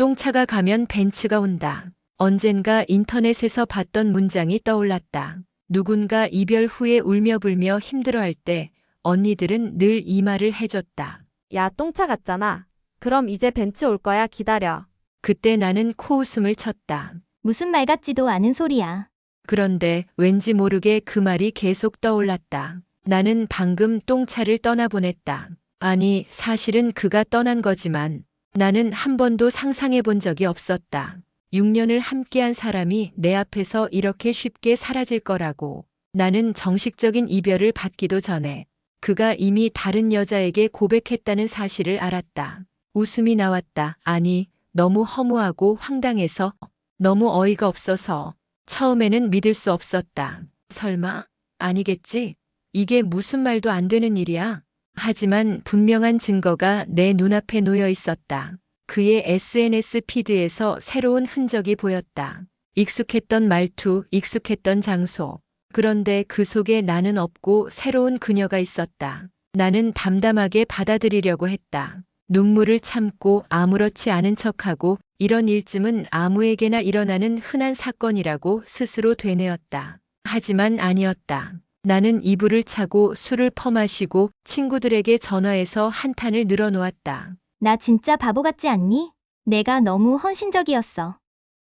똥차가 가면 벤츠가 온다. 언젠가 인터넷에서 봤던 문장이 떠올랐다. 누군가 이별 후에 울며 불며 힘들어할 때 언니들은 늘 이 말을 해줬다. 야, 똥차 같잖아. 그럼 이제 벤츠 올 거야. 기다려. 그때 나는 코웃음을 쳤다. 무슨 말 같지도 않은 소리야. 그런데 왠지 모르게 그 말이 계속 떠올랐다. 나는 방금 똥차를 떠나보냈다. 아니, 사실은 그가 떠난 거지만 나는 한 번도 상상해 본 적이 없었다. 6년을 함께한 사람이 내 앞에서 이렇게 쉽게 사라질 거라고. 나는 정식적인 이별을 받기도 전에 그가 이미 다른 여자에게 고백했다는 사실을 알았다. 웃음이 나왔다. 아니, 너무 허무하고 황당해서, 너무 어이가 없어서 처음에는 믿을 수 없었다. 설마? 아니겠지? 이게 무슨 말도 안 되는 일이야? 하지만 분명한 증거가 내 눈앞에 놓여 있었다. 그의 SNS 피드에서 새로운 흔적이 보였다. 익숙했던 말투, 익숙했던 장소. 그런데 그 속에 나는 없고 새로운 그녀가 있었다. 나는 담담하게 받아들이려고 했다. 눈물을 참고 아무렇지 않은 척하고 이런 일쯤은 아무에게나 일어나는 흔한 사건이라고 스스로 되뇌었다. 하지만 아니었다. 나는 이불을 차고 술을 퍼마시고 친구들에게 전화해서 한탄을 늘어놓았다. 나 진짜 바보 같지 않니? 내가 너무 헌신적이었어.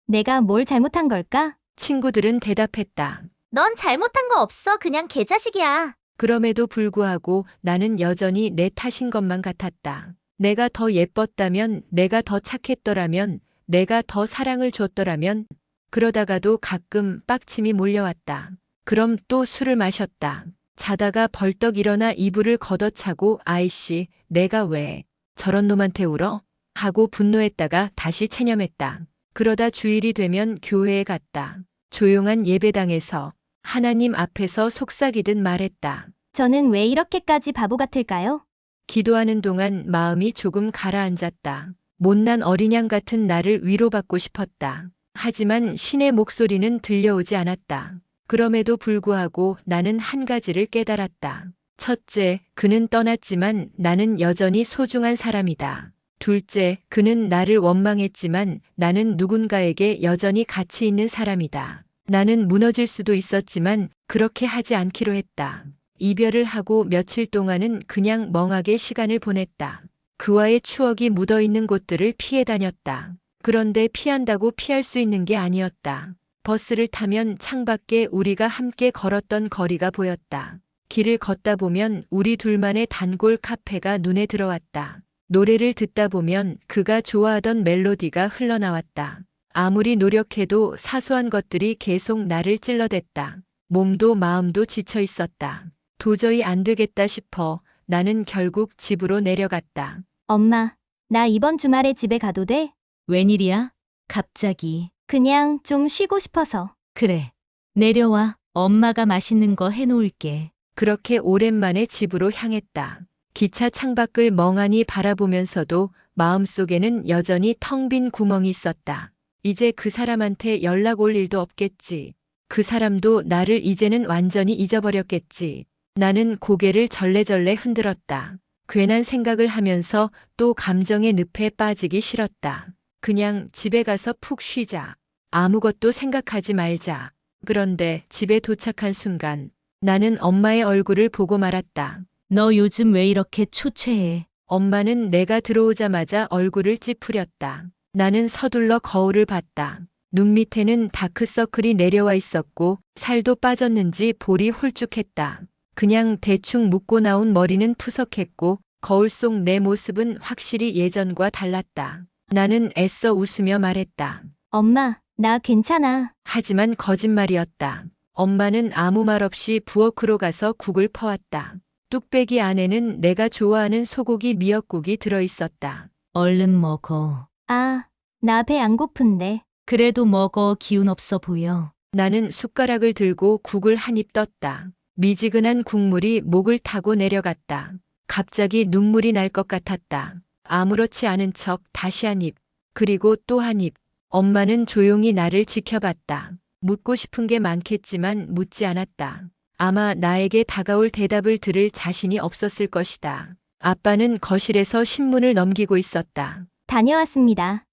내가 뭘 잘못한 걸까? 친구들은 대답했다. 넌 잘못한 거 없어. 그냥 개자식이야. 그럼에도 불구하고 나는 여전히 내 탓인 것만 같았다. 내가 더 예뻤다면, 내가 더 착했더라면, 내가 더 사랑을 줬더라면, 그러다가도 가끔 빡침이 몰려왔다. 그럼 또 술을 마셨다. 자다가 벌떡 일어나 이불을 걷어차고 아이씨, 내가 왜 저런 놈한테 울어? 하고 분노했다가 다시 체념했다. 그러다 주일이 되면 교회에 갔다. 조용한 예배당에서 하나님 앞에서 속삭이듯 말했다. 저는 왜 이렇게까지 바보 같을까요? 기도하는 동안 마음이 조금 가라앉았다. 못난 어린양 같은 나를 위로받고 싶었다. 하지만 신의 목소리는 들려오지 않았다. 그럼에도 불구하고 나는 한 가지를 깨달았다. 첫째, 그는 떠났지만 나는 여전히 소중한 사람이다. 둘째, 그는 나를 원망했지만 나는 누군가에게 여전히 가치 있는 사람이다. 나는 무너질 수도 있었지만 그렇게 하지 않기로 했다. 이별을 하고 며칠 동안은 그냥 멍하게 시간을 보냈다. 그와의 추억이 묻어있는 곳들을 피해 다녔다. 그런데 피한다고 피할 수 있는 게 아니었다. 버스를 타면 창밖에 우리가 함께 걸었던 거리가 보였다. 길을 걷다 보면 우리 둘만의 단골 카페가 눈에 들어왔다. 노래를 듣다 보면 그가 좋아하던 멜로디가 흘러나왔다. 아무리 노력해도 사소한 것들이 계속 나를 찔러댔다. 몸도 마음도 지쳐 있었다. 도저히 안 되겠다 싶어 나는 결국 집으로 내려갔다. 엄마, 나 이번 주말에 집에 가도 돼? 웬일이야? 갑자기. 그냥 좀 쉬고 싶어서. 그래. 내려와. 엄마가 맛있는 거 해놓을게. 그렇게 오랜만에 집으로 향했다. 기차 창밖을 멍하니 바라보면서도 마음속에는 여전히 텅 빈 구멍이 있었다. 이제 그 사람한테 연락 올 일도 없겠지. 그 사람도 나를 이제는 완전히 잊어버렸겠지. 나는 고개를 절레절레 흔들었다. 괜한 생각을 하면서 또 감정의 늪에 빠지기 싫었다. 그냥 집에 가서 푹 쉬자. 아무것도 생각하지 말자. 그런데 집에 도착한 순간 나는 엄마의 얼굴을 보고 말았다. 너 요즘 왜 이렇게 초췌해? 엄마는 내가 들어오자마자 얼굴을 찌푸렸다. 나는 서둘러 거울을 봤다. 눈 밑에는 다크서클이 내려와 있었고 살도 빠졌는지 볼이 홀쭉했다. 그냥 대충 묶고 나온 머리는 푸석했고 거울 속 내 모습은 확실히 예전과 달랐다. 나는 애써 웃으며 말했다. 엄마, 나 괜찮아. 하지만 거짓말이었다. 엄마는 아무 말 없이 부엌으로 가서 국을 퍼왔다. 뚝배기 안에는 내가 좋아하는 소고기 미역국이 들어있었다. 얼른 먹어. 아, 나 배 안 고픈데. 그래도 먹어. 기운 없어 보여. 나는 숟가락을 들고 국을 한 입 떴다. 미지근한 국물이 목을 타고 내려갔다. 갑자기 눈물이 날 것 같았다. 아무렇지 않은 척 다시 한 입, 그리고 또 한 입. 엄마는 조용히 나를 지켜봤다. 묻고 싶은 게 많겠지만 묻지 않았다. 아마 나에게 다가올 대답을 들을 자신이 없었을 것이다. 아빠는 거실에서 신문을 넘기고 있었다. 다녀왔습니다.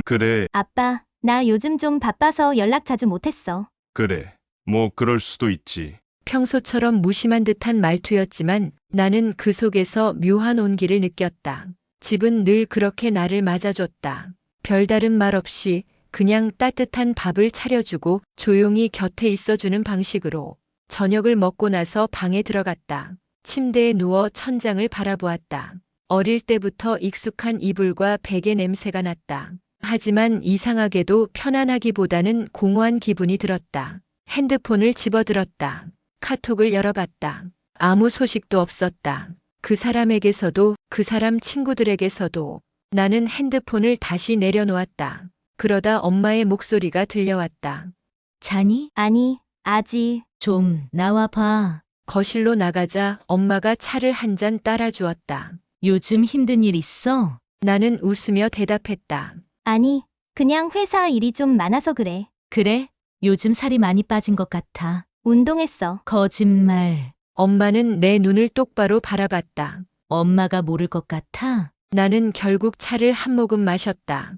그래, 아빠, 나 요즘 좀 바빠서 연락 자주 못했어. 그래. 뭐 그럴 수도 있지. 평소처럼 무심한 듯한 말투였지만 나는 그 속에서 묘한 온기를 느꼈다. 집은 늘 그렇게 나를 맞아줬다. 별다른 말 없이 그냥 따뜻한 밥을 차려주고 조용히 곁에 있어주는 방식으로 저녁을 먹고 나서 방에 들어갔다. 침대에 누워 천장을 바라보았다. 어릴 때부터 익숙한 이불과 베개 냄새가 났다. 하지만 이상하게도 편안하기보다는 공허한 기분이 들었다. 핸드폰을 집어들었다. 카톡을 열어봤다. 아무 소식도 없었다. 그 사람에게서도 그 사람 친구들에게서도. 나는 핸드폰을 다시 내려놓았다. 그러다 엄마의 목소리가 들려왔다. 자니? 아니, 아직. 좀 나와 봐. 거실로 나가자 엄마가 차를 한 잔 따라주었다. 요즘 힘든 일 있어? 나는 웃으며 대답했다. 아니, 그냥 회사 일이 좀 많아서 그래. 그래? 요즘 살이 많이 빠진 것 같아. 운동했어. 거짓말. 엄마는 내 눈을 똑바로 바라봤다. 엄마가 모를 것 같아? 나는 결국 차를 한 모금 마셨다.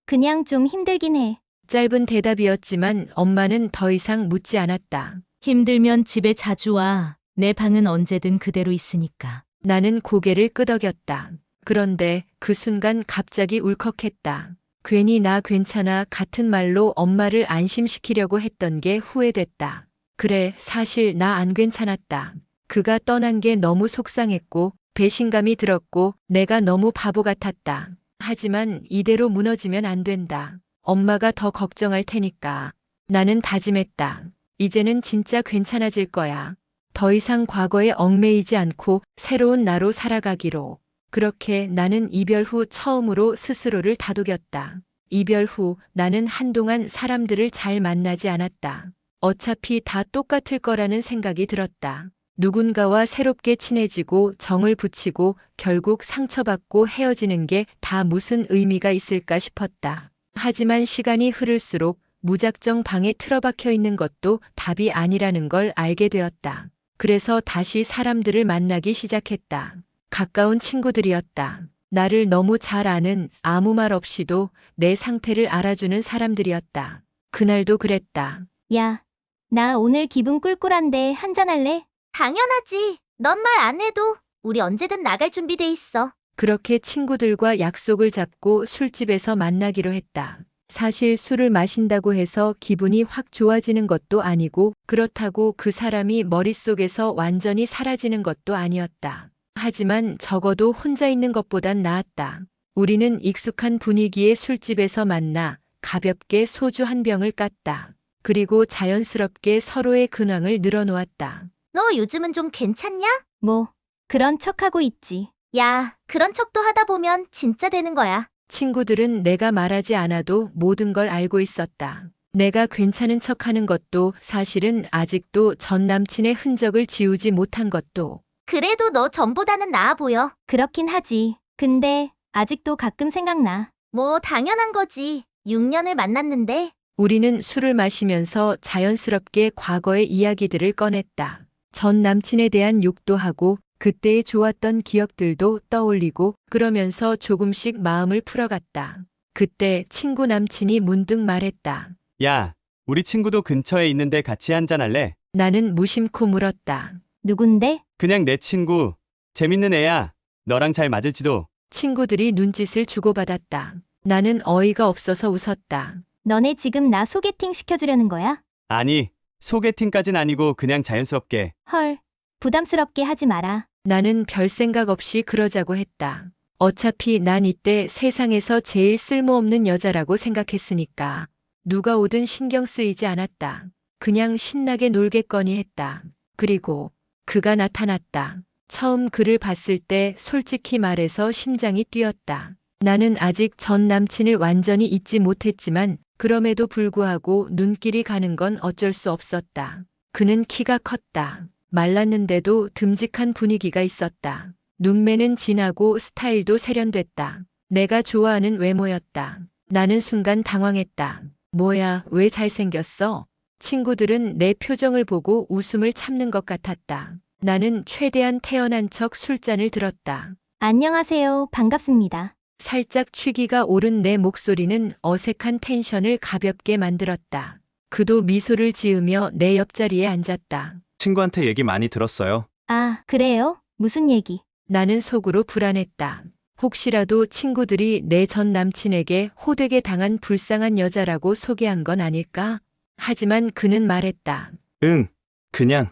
그냥 좀 힘들긴 해. 짧은 대답이었지만 엄마는 더 이상 묻지 않았다. 힘들면 집에 자주 와. 내 방은 언제든 그대로 있으니까. 나는 고개를 끄덕였다. 그런데 그 순간 갑자기 울컥했다. 괜히 나 괜찮아 같은 말로 엄마를 안심시키려고 했던 게 후회됐다. 그래, 사실 나 안 괜찮았다. 그가 떠난 게 너무 속상했고 배신감이 들었고 내가 너무 바보 같았다. 하지만 이대로 무너지면 안 된다. 엄마가 더 걱정할 테니까. 나는 다짐했다. 이제는 진짜 괜찮아질 거야. 더 이상 과거에 얽매이지 않고 새로운 나로 살아가기로. 그렇게 나는 이별 후 처음으로 스스로를 다독였다. 이별 후 나는 한동안 사람들을 잘 만나지 않았다. 어차피 다 똑같을 거라는 생각이 들었다. 누군가와 새롭게 친해지고 정을 붙이고 결국 상처받고 헤어지는 게 다 무슨 의미가 있을까 싶었다. 하지만 시간이 흐를수록 무작정 방에 틀어박혀 있는 것도 답이 아니라는 걸 알게 되었다. 그래서 다시 사람들을 만나기 시작했다. 가까운 친구들이었다. 나를 너무 잘 아는 아무 말 없이도 내 상태를 알아주는 사람들이었다. 그날도 그랬다. 야, 나 오늘 기분 꿀꿀한데 한잔 할래? 당연하지. 넌 말 안 해도 우리 언제든 나갈 준비돼 있어. 그렇게 친구들과 약속을 잡고 술집에서 만나기로 했다. 사실 술을 마신다고 해서 기분이 확 좋아지는 것도 아니고 그렇다고 그 사람이 머릿속에서 완전히 사라지는 것도 아니었다. 하지만 적어도 혼자 있는 것보단 나았다. 우리는 익숙한 분위기의 술집에서 만나 가볍게 소주 한 병을 깠다. 그리고 자연스럽게 서로의 근황을 늘어놓았다. 너 요즘은 좀 괜찮냐? 뭐, 그런 척하고 있지. 야, 그런 척도 하다 보면 진짜 되는 거야. 친구들은 내가 말하지 않아도 모든 걸 알고 있었다. 내가 괜찮은 척하는 것도 사실은 아직도 전 남친의 흔적을 지우지 못한 것도. 그래도 너 전보다는 나아 보여. 그렇긴 하지. 근데 아직도 가끔 생각나. 뭐 당연한 거지. 6년을 만났는데. 우리는 술을 마시면서 자연스럽게 과거의 이야기들을 꺼냈다. 전 남친에 대한 욕도 하고 그때의 좋았던 기억들도 떠올리고 그러면서 조금씩 마음을 풀어갔다. 그때 친구 남친이 문득 말했다. 야, 우리 친구도 근처에 있는데 같이 한잔할래? 나는 무심코 물었다. 누군데? 그냥 내 친구. 재밌는 애야. 너랑 잘 맞을지도. 친구들이 눈짓을 주고받았다. 나는 어이가 없어서 웃었다. 너네 지금 나 소개팅 시켜주려는 거야? 아니, 소개팅까진 아니고 그냥 자연스럽게. 헐, 부담스럽게 하지 마라. 나는 별 생각 없이 그러자고 했다. 어차피 난 이때 세상에서 제일 쓸모없는 여자라고 생각했으니까. 누가 오든 신경 쓰이지 않았다. 그냥 신나게 놀겠거니 했다. 그리고 그가 나타났다. 처음 그를 봤을 때 솔직히 말해서 심장이 뛰었다. 나는 아직 전 남친을 완전히 잊지 못했지만 그럼에도 불구하고 눈길이 가는 건 어쩔 수 없었다. 그는 키가 컸다. 말랐는데도 듬직한 분위기가 있었다. 눈매는 진하고 스타일도 세련됐다. 내가 좋아하는 외모였다. 나는 순간 당황했다. 뭐야, 왜 잘생겼어? 친구들은 내 표정을 보고 웃음을 참는 것 같았다. 나는 최대한 태연한 척 술잔을 들었다. 안녕하세요. 반갑습니다. 살짝 취기가 오른 내 목소리는 어색한 텐션을 가볍게 만들었다. 그도 미소를 지으며 내 옆자리에 앉았다. 친구한테 얘기 많이 들었어요. 아, 그래요? 무슨 얘기? 나는 속으로 불안했다. 혹시라도 친구들이 내 전 남친에게 호되게 당한 불쌍한 여자라고 소개한 건 아닐까? 하지만 그는 말했다. 응, 그냥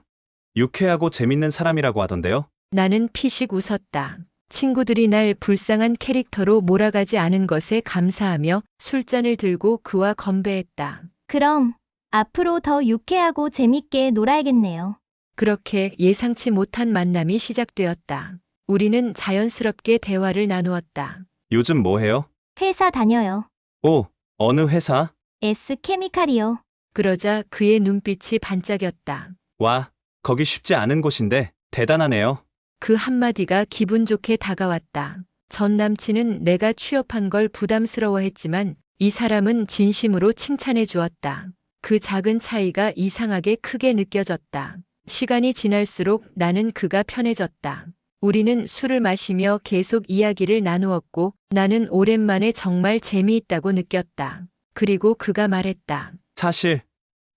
유쾌하고 재밌는 사람이라고 하던데요. 나는 피식 웃었다. 친구들이 날 불쌍한 캐릭터로 몰아가지 않은 것에 감사하며 술잔을 들고 그와 건배했다. 그럼 앞으로 더 유쾌하고 재밌게 놀아야겠네요. 그렇게 예상치 못한 만남이 시작되었다. 우리는 자연스럽게 대화를 나누었다. 요즘 뭐 해요? 회사 다녀요. 오, 어느 회사? S케미칼이요. 그러자 그의 눈빛이 반짝였다. 와, 거기 쉽지 않은 곳인데 대단하네요. 그 한마디가 기분 좋게 다가왔다. 전 남친은 내가 취업한 걸 부담스러워했지만 이 사람은 진심으로 칭찬해 주었다. 그 작은 차이가 이상하게 크게 느껴졌다. 시간이 지날수록 나는 그가 편해졌다. 우리는 술을 마시며 계속 이야기를 나누었고 나는 오랜만에 정말 재미있다고 느꼈다. 그리고 그가 말했다. 사실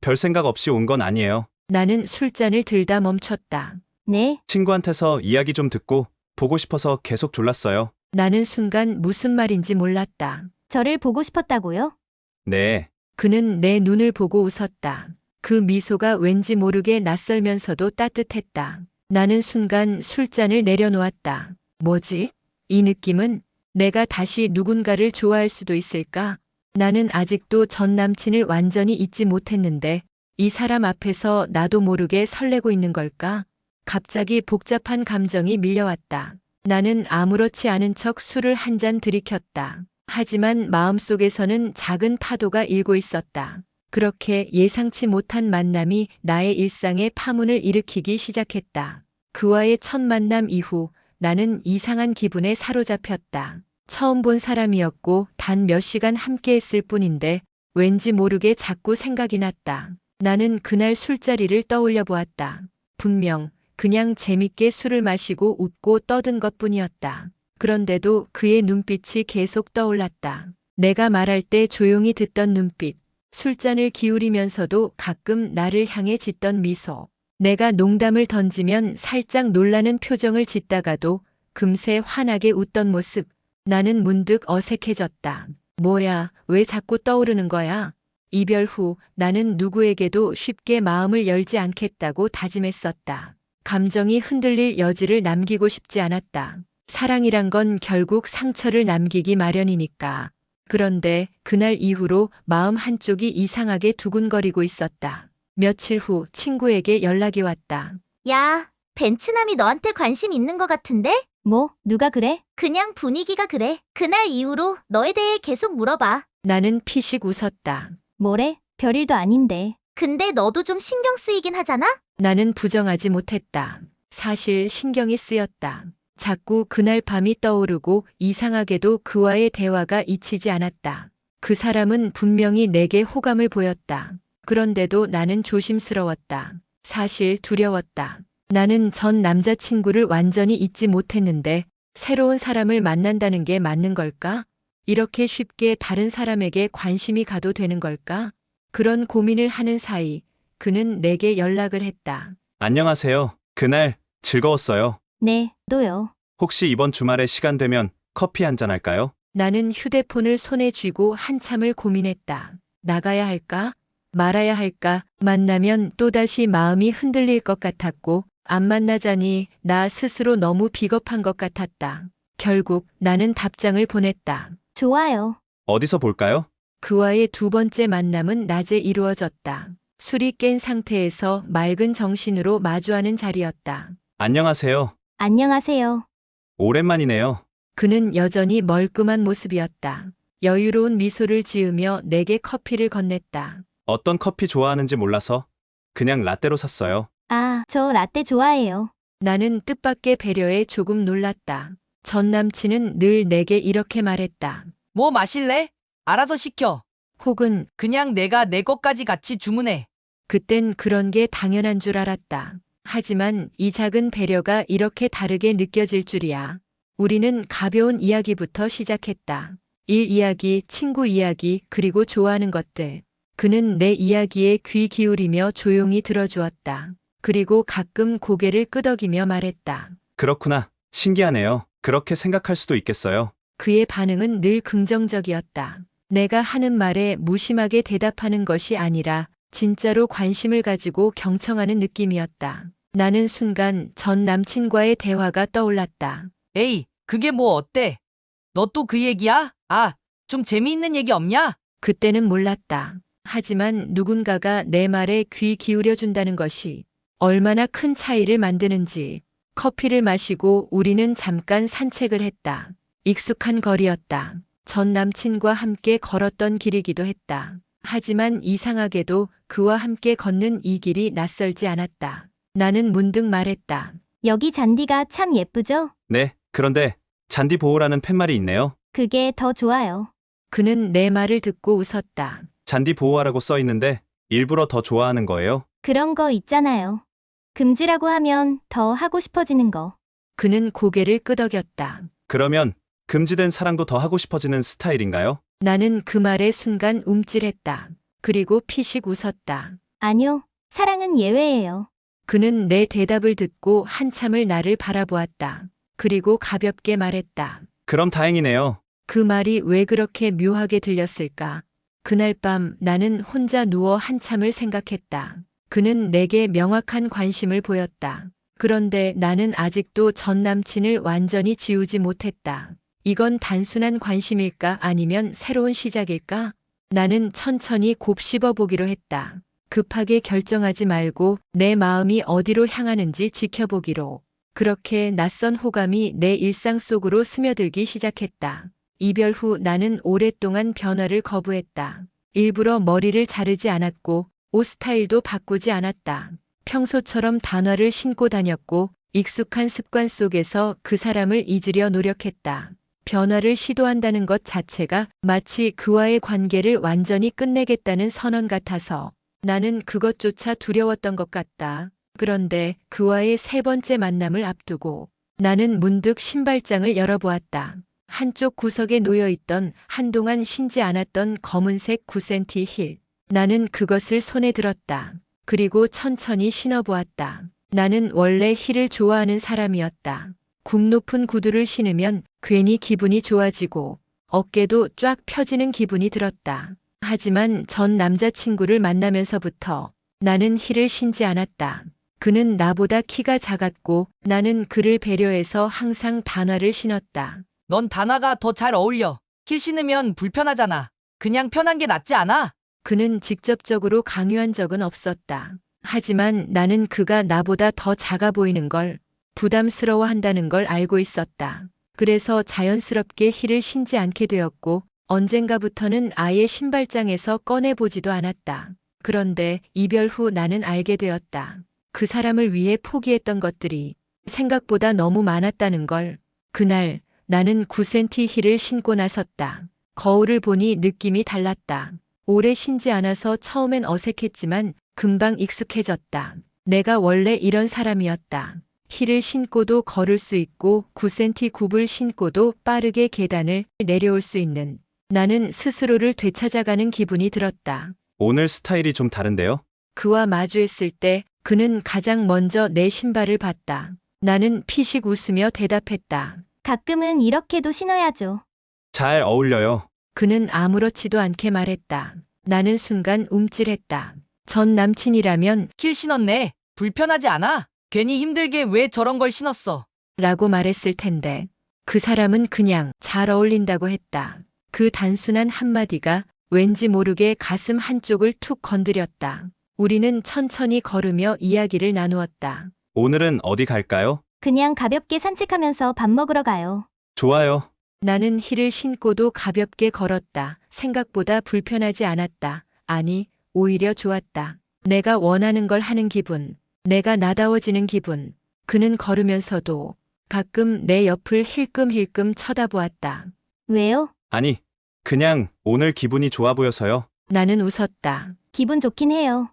별 생각 없이 온 건 아니에요. 나는 술잔을 들다 멈췄다. 네, 친구한테서 이야기 좀 듣고 보고 싶어서 계속 졸랐어요. 나는 순간 무슨 말인지 몰랐다. 저를 보고 싶었다고요? 네, 그는 내 눈을 보고 웃었다. 그 미소가 왠지 모르게 낯설면서도 따뜻했다. 나는 순간 술잔을 내려놓았다. 뭐지? 이 느낌은 내가 다시 누군가를 좋아할 수도 있을까? 나는 아직도 전 남친을 완전히 잊지 못했는데 이 사람 앞에서 나도 모르게 설레고 있는 걸까? 갑자기 복잡한 감정이 밀려왔다. 나는 아무렇지 않은 척 술을 한 잔 들이켰다. 하지만 마음속에서는 작은 파도가 일고 있었다. 그렇게 예상치 못한 만남이 나의 일상에 파문을 일으키기 시작했다. 그와의 첫 만남 이후 나는 이상한 기분에 사로잡혔다. 처음 본 사람이었고 단 몇 시간 함께 했을 뿐인데 왠지 모르게 자꾸 생각이 났다. 나는 그날 술자리를 떠올려 보았다. 분명 그냥 재밌게 술을 마시고 웃고 떠든 것뿐이었다. 그런데도 그의 눈빛이 계속 떠올랐다. 내가 말할 때 조용히 듣던 눈빛, 술잔을 기울이면서도 가끔 나를 향해 짓던 미소. 내가 농담을 던지면 살짝 놀라는 표정을 짓다가도 금세 환하게 웃던 모습. 나는 문득 어색해졌다. 뭐야, 왜 자꾸 떠오르는 거야? 이별 후 나는 누구에게도 쉽게 마음을 열지 않겠다고 다짐했었다. 감정이 흔들릴 여지를 남기고 싶지 않았다. 사랑이란 건 결국 상처를 남기기 마련이니까. 그런데 그날 이후로 마음 한쪽이 이상하게 두근거리고 있었다. 며칠 후 친구에게 연락이 왔다. 야, 벤츠남이 너한테 관심 있는 것 같은데? 뭐, 누가 그래? 그냥 분위기가 그래. 그날 이후로 너에 대해 계속 물어봐. 나는 피식 웃었다. 뭐래? 별일도 아닌데. 근데 너도 좀 신경 쓰이긴 하잖아? 나는 부정하지 못했다. 사실 신경이 쓰였다. 자꾸 그날 밤이 떠오르고 이상하게도 그와의 대화가 잊히지 않았다. 그 사람은 분명히 내게 호감을 보였다. 그런데도 나는 조심스러웠다. 사실 두려웠다. 나는 전 남자친구를 완전히 잊지 못했는데 새로운 사람을 만난다는 게 맞는 걸까? 이렇게 쉽게 다른 사람에게 관심이 가도 되는 걸까? 그런 고민을 하는 사이 그는 내게 연락을 했다. 안녕하세요. 그날 즐거웠어요. 네, 또요. 혹시 이번 주말에 시간 되면 커피 한잔 할까요? 나는 휴대폰을 손에 쥐고 한참을 고민했다. 나가야 할까? 말아야 할까? 만나면 또다시 마음이 흔들릴 것 같았고 안 만나자니 나 스스로 너무 비겁한 것 같았다. 결국 나는 답장을 보냈다. 좋아요. 어디서 볼까요? 그와의 두 번째 만남은 낮에 이루어졌다. 술이 깬 상태에서 맑은 정신으로 마주하는 자리였다. 안녕하세요. 안녕하세요. 오랜만이네요. 그는 여전히 멀끔한 모습이었다. 여유로운 미소를 지으며 내게 커피를 건넸다. 어떤 커피 좋아하는지 몰라서 그냥 라떼로 샀어요. 아, 저 라떼 좋아해요. 나는 뜻밖의 배려에 조금 놀랐다. 전 남친은 늘 내게 이렇게 말했다. 뭐 마실래? 알아서 시켜. 혹은 그냥 내가 내 것까지 같이 주문해. 그땐 그런 게 당연한 줄 알았다. 하지만 이 작은 배려가 이렇게 다르게 느껴질 줄이야. 우리는 가벼운 이야기부터 시작했다. 일 이야기, 친구 이야기, 그리고 좋아하는 것들. 그는 내 이야기에 귀 기울이며 조용히 들어주었다. 그리고 가끔 고개를 끄덕이며 말했다. 그렇구나. 신기하네요. 그렇게 생각할 수도 있겠어요. 그의 반응은 늘 긍정적이었다. 내가 하는 말에 무심하게 대답하는 것이 아니라 진짜로 관심을 가지고 경청하는 느낌이었다. 나는 순간 전 남친과의 대화가 떠올랐다. 에이, 그게 뭐 어때? 너 또 그 얘기야? 아, 좀 재미있는 얘기 없냐? 그때는 몰랐다. 하지만 누군가가 내 말에 귀 기울여준다는 것이 얼마나 큰 차이를 만드는지. 커피를 마시고 우리는 잠깐 산책을 했다. 익숙한 거리였다. 전 남친과 함께 걸었던 길이기도 했다. 하지만 이상하게도 그와 함께 걷는 이 길이 낯설지 않았다. 나는 문득 말했다. 여기 잔디가 참 예쁘죠? 네, 그런데 잔디 보호라는 팻말이 있네요. 그게 더 좋아요. 그는 내 말을 듣고 웃었다. 잔디 보호하라고 써 있는데 일부러 더 좋아하는 거예요? 그런 거 있잖아요. 금지라고 하면 더 하고 싶어지는 거. 그는 고개를 끄덕였다. 그러면 금지된 사랑도 더 하고 싶어지는 스타일인가요? 나는 그 말에 순간 움찔했다. 그리고 피식 웃었다. 아니요. 사랑은 예외예요. 그는 내 대답을 듣고 한참을 나를 바라보았다. 그리고 가볍게 말했다. 그럼 다행이네요. 그 말이 왜 그렇게 묘하게 들렸을까? 그날 밤 나는 혼자 누워 한참을 생각했다. 그는 내게 명확한 관심을 보였다. 그런데 나는 아직도 전 남친을 완전히 지우지 못했다. 이건 단순한 관심일까 아니면 새로운 시작일까? 나는 천천히 곱씹어 보기로 했다. 급하게 결정하지 말고 내 마음이 어디로 향하는지 지켜보기로. 그렇게 낯선 호감이 내 일상 속으로 스며들기 시작했다. 이별 후 나는 오랫동안 변화를 거부했다. 일부러 머리를 자르지 않았고 옷 스타일도 바꾸지 않았다. 평소처럼 단화를 신고 다녔고 익숙한 습관 속에서 그 사람을 잊으려 노력했다. 변화를 시도한다는 것 자체가 마치 그와의 관계를 완전히 끝내겠다는 선언 같아서 나는 그것조차 두려웠던 것 같다. 그런데 그와의 세 번째 만남을 앞두고 나는 문득 신발장을 열어보았다. 한쪽 구석에 놓여있던 한동안 신지 않았던 검은색 9cm 힐. 나는 그것을 손에 들었다. 그리고 천천히 신어보았다. 나는 원래 힐을 좋아하는 사람이었다. 굽 높은 구두를 신으면 괜히 기분이 좋아지고 어깨도 쫙 펴지는 기분이 들었다. 하지만 전 남자친구를 만나면서부터 나는 힐을 신지 않았다. 그는 나보다 키가 작았고 나는 그를 배려해서 항상 단화를 신었다. 넌 단화가 더 잘 어울려. 힐 신으면 불편하잖아. 그냥 편한 게 낫지 않아? 그는 직접적으로 강요한 적은 없었다. 하지만 나는 그가 나보다 더 작아 보이는 걸 부담스러워한다는 걸 알고 있었다. 그래서 자연스럽게 힐을 신지 않게 되었고 언젠가부터는 아예 신발장에서 꺼내보지도 않았다. 그런데 이별 후 나는 알게 되었다. 그 사람을 위해 포기했던 것들이 생각보다 너무 많았다는 걸. 그날 나는 9cm 힐을 신고 나섰다. 거울을 보니 느낌이 달랐다. 오래 신지 않아서 처음엔 어색했지만 금방 익숙해졌다. 내가 원래 이런 사람이었다. 힐을 신고도 걸을 수 있고 9cm 굽을 신고도 빠르게 계단을 내려올 수 있는 나는 스스로를 되찾아가는 기분이 들었다. 오늘 스타일이 좀 다른데요? 그와 마주했을 때 그는 가장 먼저 내 신발을 봤다. 나는 피식 웃으며 대답했다. 가끔은 이렇게도 신어야죠. 잘 어울려요. 그는 아무렇지도 않게 말했다. 나는 순간 움찔했다. 전 남친이라면 힐 신었네. 불편하지 않아? 괜히 힘들게 왜 저런 걸 신었어? 라고 말했을 텐데 그 사람은 그냥 잘 어울린다고 했다. 그 단순한 한마디가 왠지 모르게 가슴 한쪽을 툭 건드렸다. 우리는 천천히 걸으며 이야기를 나누었다. 오늘은 어디 갈까요? 그냥 가볍게 산책하면서 밥 먹으러 가요. 좋아요. 나는 힐을 신고도 가볍게 걸었다. 생각보다 불편하지 않았다. 아니, 오히려 좋았다. 내가 원하는 걸 하는 기분. 내가 나다워지는 기분. 그는 걸으면서도 가끔 내 옆을 힐끔힐끔 쳐다보았다. 왜요? 아니, 그냥 오늘 기분이 좋아 보여서요. 나는 웃었다. 기분 좋긴 해요.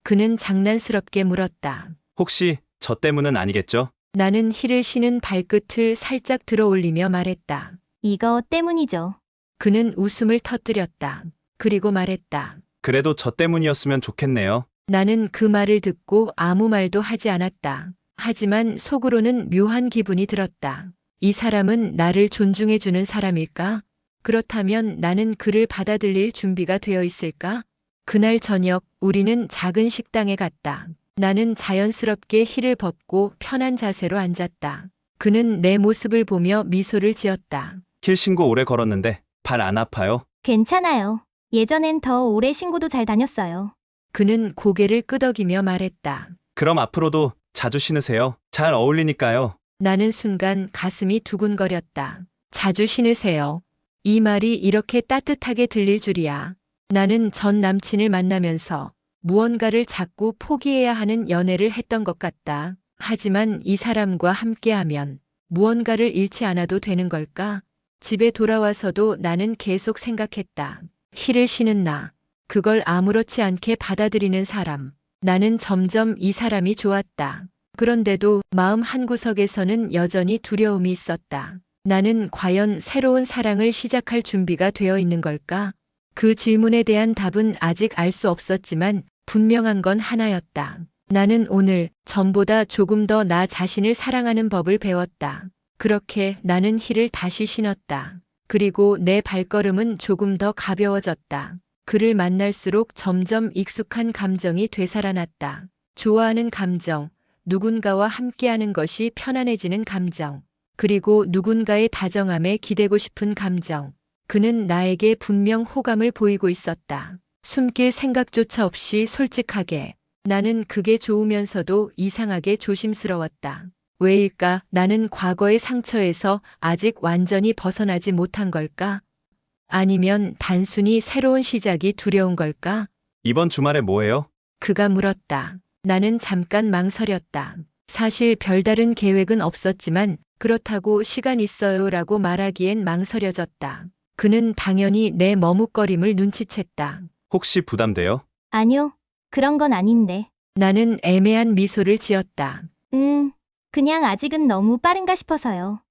그는 장난스럽게 물었다. 혹시 저 때문은 아니겠죠? 나는 힐을 신은 발끝을 살짝 들어 올리며 말했다. 이거 때문이죠. 그는 웃음을 터뜨렸다. 그리고 말했다. 그래도 저 때문이었으면 좋겠네요. 나는 그 말을 듣고 아무 말도 하지 않았다. 하지만 속으로는 묘한 기분이 들었다. 이 사람은 나를 존중해주는 사람일까? 그렇다면 나는 그를 받아들일 준비가 되어 있을까? 그날 저녁 우리는 작은 식당에 갔다. 나는 자연스럽게 힐을 벗고 편한 자세로 앉았다. 그는 내 모습을 보며 미소를 지었다. 힐 신고 오래 걸었는데 발 안 아파요? 괜찮아요. 예전엔 더 오래 신고도 잘 다녔어요. 그는 고개를 끄덕이며 말했다. 그럼 앞으로도 자주 신으세요. 잘 어울리니까요. 나는 순간 가슴이 두근거렸다. 자주 신으세요. 이 말이 이렇게 따뜻하게 들릴 줄이야. 나는 전 남친을 만나면서 무언가를 자꾸 포기해야 하는 연애를 했던 것 같다. 하지만 이 사람과 함께하면 무언가를 잃지 않아도 되는 걸까? 집에 돌아와서도 나는 계속 생각했다. 힐을 신은 나. 그걸 아무렇지 않게 받아들이는 사람. 나는 점점 이 사람이 좋았다. 그런데도 마음 한구석에서는 여전히 두려움이 있었다. 나는 과연 새로운 사랑을 시작할 준비가 되어 있는 걸까? 그 질문에 대한 답은 아직 알 수 없었지만 분명한 건 하나였다. 나는 오늘 전보다 조금 더 나 자신을 사랑하는 법을 배웠다. 그렇게 나는 힐을 다시 신었다. 그리고 내 발걸음은 조금 더 가벼워졌다. 그를 만날수록 점점 익숙한 감정이 되살아났다. 좋아하는 감정, 누군가와 함께하는 것이 편안해지는 감정, 그리고 누군가의 다정함에 기대고 싶은 감정. 그는 나에게 분명 호감을 보이고 있었다. 숨길 생각조차 없이 솔직하게. 나는 그게 좋으면서도 이상하게 조심스러웠다. 왜일까? 나는 과거의 상처에서 아직 완전히 벗어나지 못한 걸까? 아니면 단순히 새로운 시작이 두려운 걸까? 이번 주말에 뭐해요? 그가 물었다. 나는 잠깐 망설였다. 사실 별다른 계획은 없었지만 그렇다고 시간 있어요라고 말하기엔 망설여졌다. 그는 당연히 내 머뭇거림을 눈치챘다. 혹시 부담돼요? 아니요. 그런 건 아닌데. 나는 애매한 미소를 지었다. 그냥 아직은 너무 빠른가 싶어서요.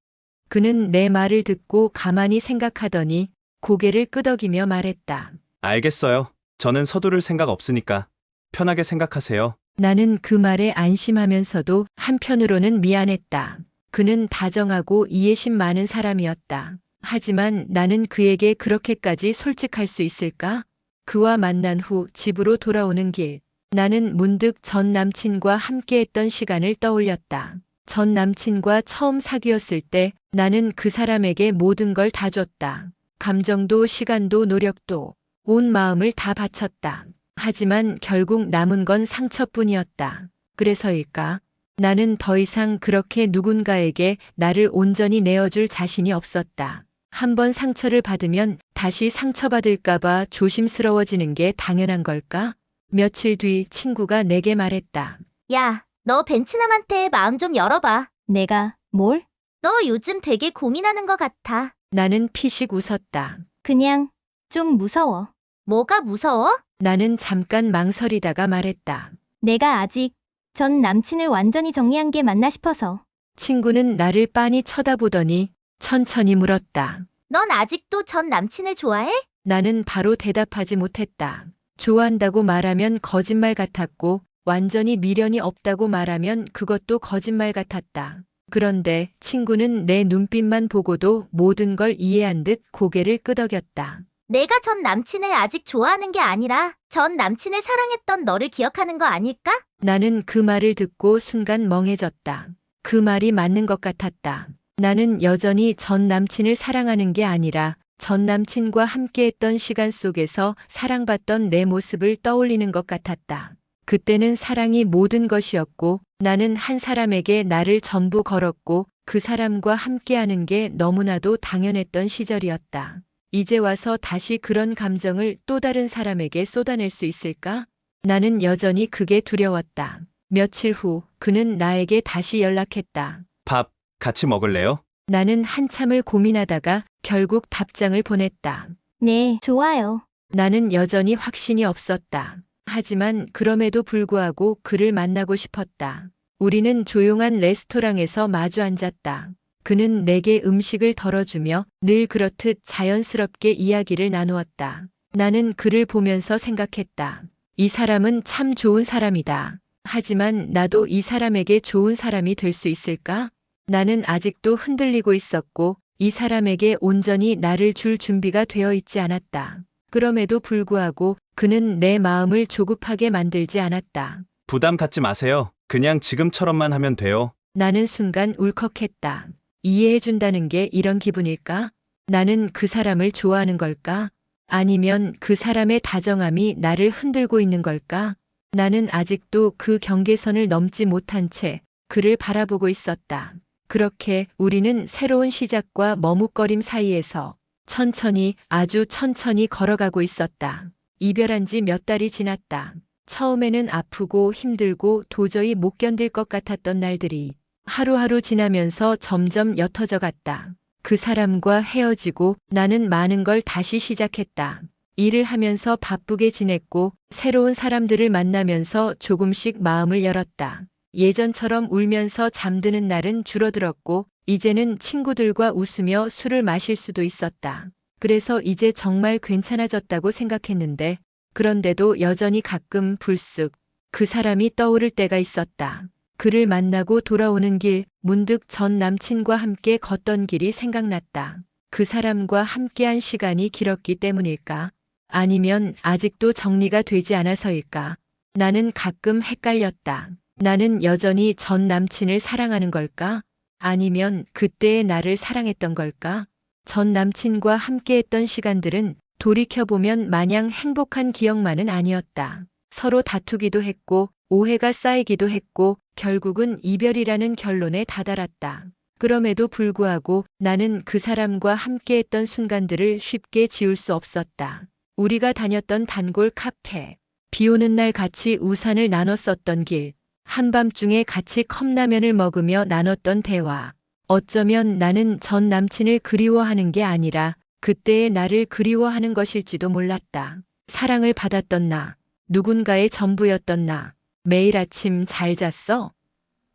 그는 내 말을 듣고 가만히 생각하더니 고개를 끄덕이며 말했다. 알겠어요. 저는 서두를 생각 없으니까 편하게 생각하세요. 나는 그 말에 안심하면서도 한편으로는 미안했다. 그는 다정하고 이해심 많은 사람이었다. 하지만 나는 그에게 그렇게까지 솔직할 수 있을까? 그와 만난 후 집으로 돌아오는 길, 나는 문득 전 남친과 함께했던 시간을 떠올렸다. 전 남친과 처음 사귀었을 때 나는 그 사람에게 모든 걸 다 줬다. 감정도 시간도 노력도 온 마음을 다 바쳤다. 하지만 결국 남은 건 상처뿐이었다. 그래서일까? 나는 더 이상 그렇게 누군가에게 나를 온전히 내어줄 자신이 없었다. 한번 상처를 받으면 다시 상처받을까봐 조심스러워지는 게 당연한 걸까? 며칠 뒤 친구가 내게 말했다. 야, 너 벤츠남한테 마음 좀 열어봐. 내가 뭘? 너 요즘 되게 고민하는 것 같아. 나는 피식 웃었다. 그냥 좀 무서워. 뭐가 무서워? 나는 잠깐 망설이다가 말했다. 내가 아직 전 남친을 완전히 정리한 게 맞나 싶어서. 친구는 나를 빤히 쳐다보더니 천천히 물었다. 넌 아직도 전 남친을 좋아해? 나는 바로 대답하지 못했다. 좋아한다고 말하면 거짓말 같았고 완전히 미련이 없다고 말하면 그것도 거짓말 같았다. 그런데 친구는 내 눈빛만 보고도 모든 걸 이해한 듯 고개를 끄덕였다. 내가 전 남친을 아직 좋아하는 게 아니라 전 남친을 사랑했던 너를 기억하는 거 아닐까? 나는 그 말을 듣고 순간 멍해졌다. 그 말이 맞는 것 같았다. 나는 여전히 전 남친을 사랑하는 게 아니라 전 남친과 함께했던 시간 속에서 사랑받던 내 모습을 떠올리는 것 같았다. 그때는 사랑이 모든 것이었고 나는 한 사람에게 나를 전부 걸었고 그 사람과 함께하는 게 너무나도 당연했던 시절이었다. 이제 와서 다시 그런 감정을 또 다른 사람에게 쏟아낼 수 있을까? 나는 여전히 그게 두려웠다. 며칠 후 그는 나에게 다시 연락했다. 밥 같이 먹을래요? 나는 한참을 고민하다가 결국 답장을 보냈다. 네, 좋아요. 나는 여전히 확신이 없었다. 하지만 그럼에도 불구하고 그를 만나고 싶었다. 우리는 조용한 레스토랑에서 마주 앉았다. 그는 내게 음식을 덜어주며 늘 그렇듯 자연스럽게 이야기를 나누었다. 나는 그를 보면서 생각했다. 이 사람은 참 좋은 사람이다. 하지만 나도 이 사람에게 좋은 사람이 될 수 있을까? 나는 아직도 흔들리고 있었고 이 사람에게 온전히 나를 줄 준비가 되어 있지 않았다. 그럼에도 불구하고 그는 내 마음을 조급하게 만들지 않았다. 부담 갖지 마세요. 그냥 지금처럼만 하면 돼요. 나는 순간 울컥했다. 이해해준다는 게 이런 기분일까? 나는 그 사람을 좋아하는 걸까? 아니면 그 사람의 다정함이 나를 흔들고 있는 걸까? 나는 아직도 그 경계선을 넘지 못한 채 그를 바라보고 있었다. 그렇게 우리는 새로운 시작과 머뭇거림 사이에서 천천히, 아주 천천히 걸어가고 있었다. 이별한 지 몇 달이 지났다. 처음에는 아프고 힘들고 도저히 못 견딜 것 같았던 날들이 하루하루 지나면서 점점 옅어져 갔다. 그 사람과 헤어지고 나는 많은 걸 다시 시작했다. 일을 하면서 바쁘게 지냈고 새로운 사람들을 만나면서 조금씩 마음을 열었다. 예전처럼 울면서 잠드는 날은 줄어들었고 이제는 친구들과 웃으며 술을 마실 수도 있었다. 그래서 이제 정말 괜찮아졌다고 생각했는데 그런데도 여전히 가끔 불쑥 그 사람이 떠오를 때가 있었다. 그를 만나고 돌아오는 길, 문득 전 남친과 함께 걷던 길이 생각났다. 그 사람과 함께한 시간이 길었기 때문일까? 아니면 아직도 정리가 되지 않아서일까? 나는 가끔 헷갈렸다. 나는 여전히 전 남친을 사랑하는 걸까? 아니면 그때의 나를 사랑했던 걸까? 전 남친과 함께했던 시간들은 돌이켜보면 마냥 행복한 기억만은 아니었다. 서로 다투기도 했고 오해가 쌓이기도 했고 결국은 이별이라는 결론에 다다랐다. 그럼에도 불구하고 나는 그 사람과 함께했던 순간들을 쉽게 지울 수 없었다. 우리가 다녔던 단골 카페, 비 오는 날 같이 우산을 나눠 썼던 길, 한밤중에 같이 컵라면을 먹으며 나눴던 대화. 어쩌면 나는 전 남친을 그리워하는 게 아니라 그때의 나를 그리워하는 것일지도 몰랐다. 사랑을 받았던 나, 누군가의 전부였던 나, 매일 아침 잘 잤어?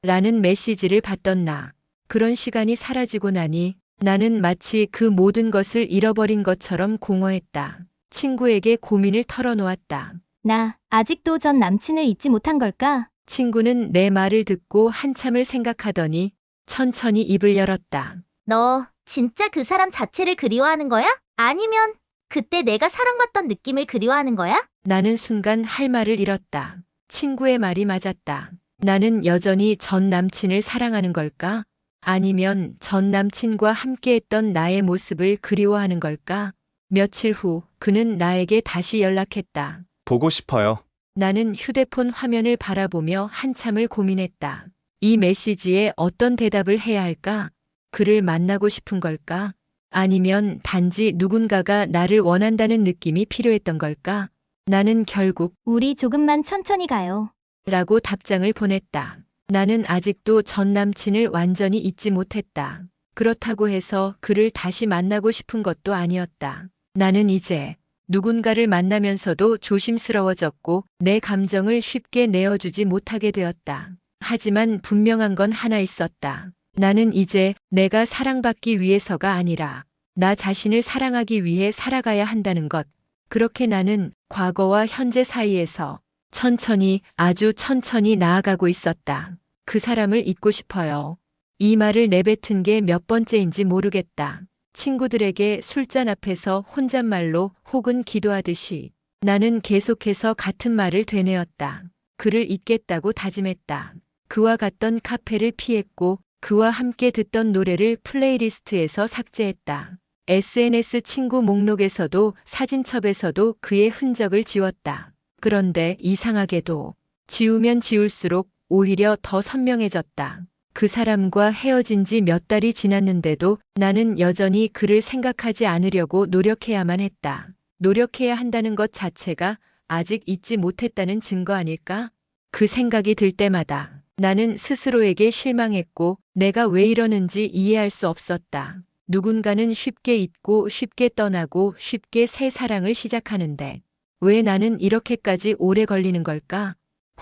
라는 메시지를 받던 나. 그런 시간이 사라지고 나니 나는 마치 그 모든 것을 잃어버린 것처럼 공허했다. 친구에게 고민을 털어놓았다. 나 아직도 전 남친을 잊지 못한 걸까? 친구는 내 말을 듣고 한참을 생각하더니 천천히 입을 열었다. 너 진짜 그 사람 자체를 그리워하는 거야? 아니면 그때 내가 사랑받던 느낌을 그리워하는 거야? 나는 순간 할 말을 잃었다. 친구의 말이 맞았다. 나는 여전히 전 남친을 사랑하는 걸까? 아니면 전 남친과 함께했던 나의 모습을 그리워하는 걸까? 며칠 후 그는 나에게 다시 연락했다. 보고 싶어요. 나는 휴대폰 화면을 바라보며 한참을 고민했다. 이 메시지에 어떤 대답을 해야 할까? 그를 만나고 싶은 걸까? 아니면 단지 누군가가 나를 원한다는 느낌이 필요했던 걸까? 나는 결국 우리 조금만 천천히 가요. 라고 답장을 보냈다. 나는 아직도 전 남친을 완전히 잊지 못했다. 그렇다고 해서 그를 다시 만나고 싶은 것도 아니었다. 나는 이제 누군가를 만나면서도 조심스러워졌고 내 감정을 쉽게 내어주지 못하게 되었다. 하지만 분명한 건 하나 있었다. 나는 이제 내가 사랑받기 위해서가 아니라 나 자신을 사랑하기 위해 살아가야 한다는 것. 그렇게 나는 과거와 현재 사이에서 천천히, 아주 천천히 나아가고 있었다. 그 사람을 잊고 싶어요. 이 말을 내뱉은 게 몇 번째인지 모르겠다. 친구들에게 술잔 앞에서 혼잣말로 혹은 기도하듯이 나는 계속해서 같은 말을 되뇌었다. 그를 잊겠다고 다짐했다. 그와 갔던 카페를 피했고 그와 함께 듣던 노래를 플레이리스트에서 삭제했다. SNS 친구 목록에서도 사진첩에서도 그의 흔적을 지웠다. 그런데 이상하게도 지우면 지울수록 오히려 더 선명해졌다. 그 사람과 헤어진 지 몇 달이 지났는데도 나는 여전히 그를 생각하지 않으려고 노력해야만 했다. 노력해야 한다는 것 자체가 아직 잊지 못했다는 증거 아닐까? 그 생각이 들 때마다 나는 스스로에게 실망했고 내가 왜 이러는지 이해할 수 없었다. 누군가는 쉽게 잊고 쉽게 떠나고 쉽게 새 사랑을 시작하는데 왜 나는 이렇게까지 오래 걸리는 걸까?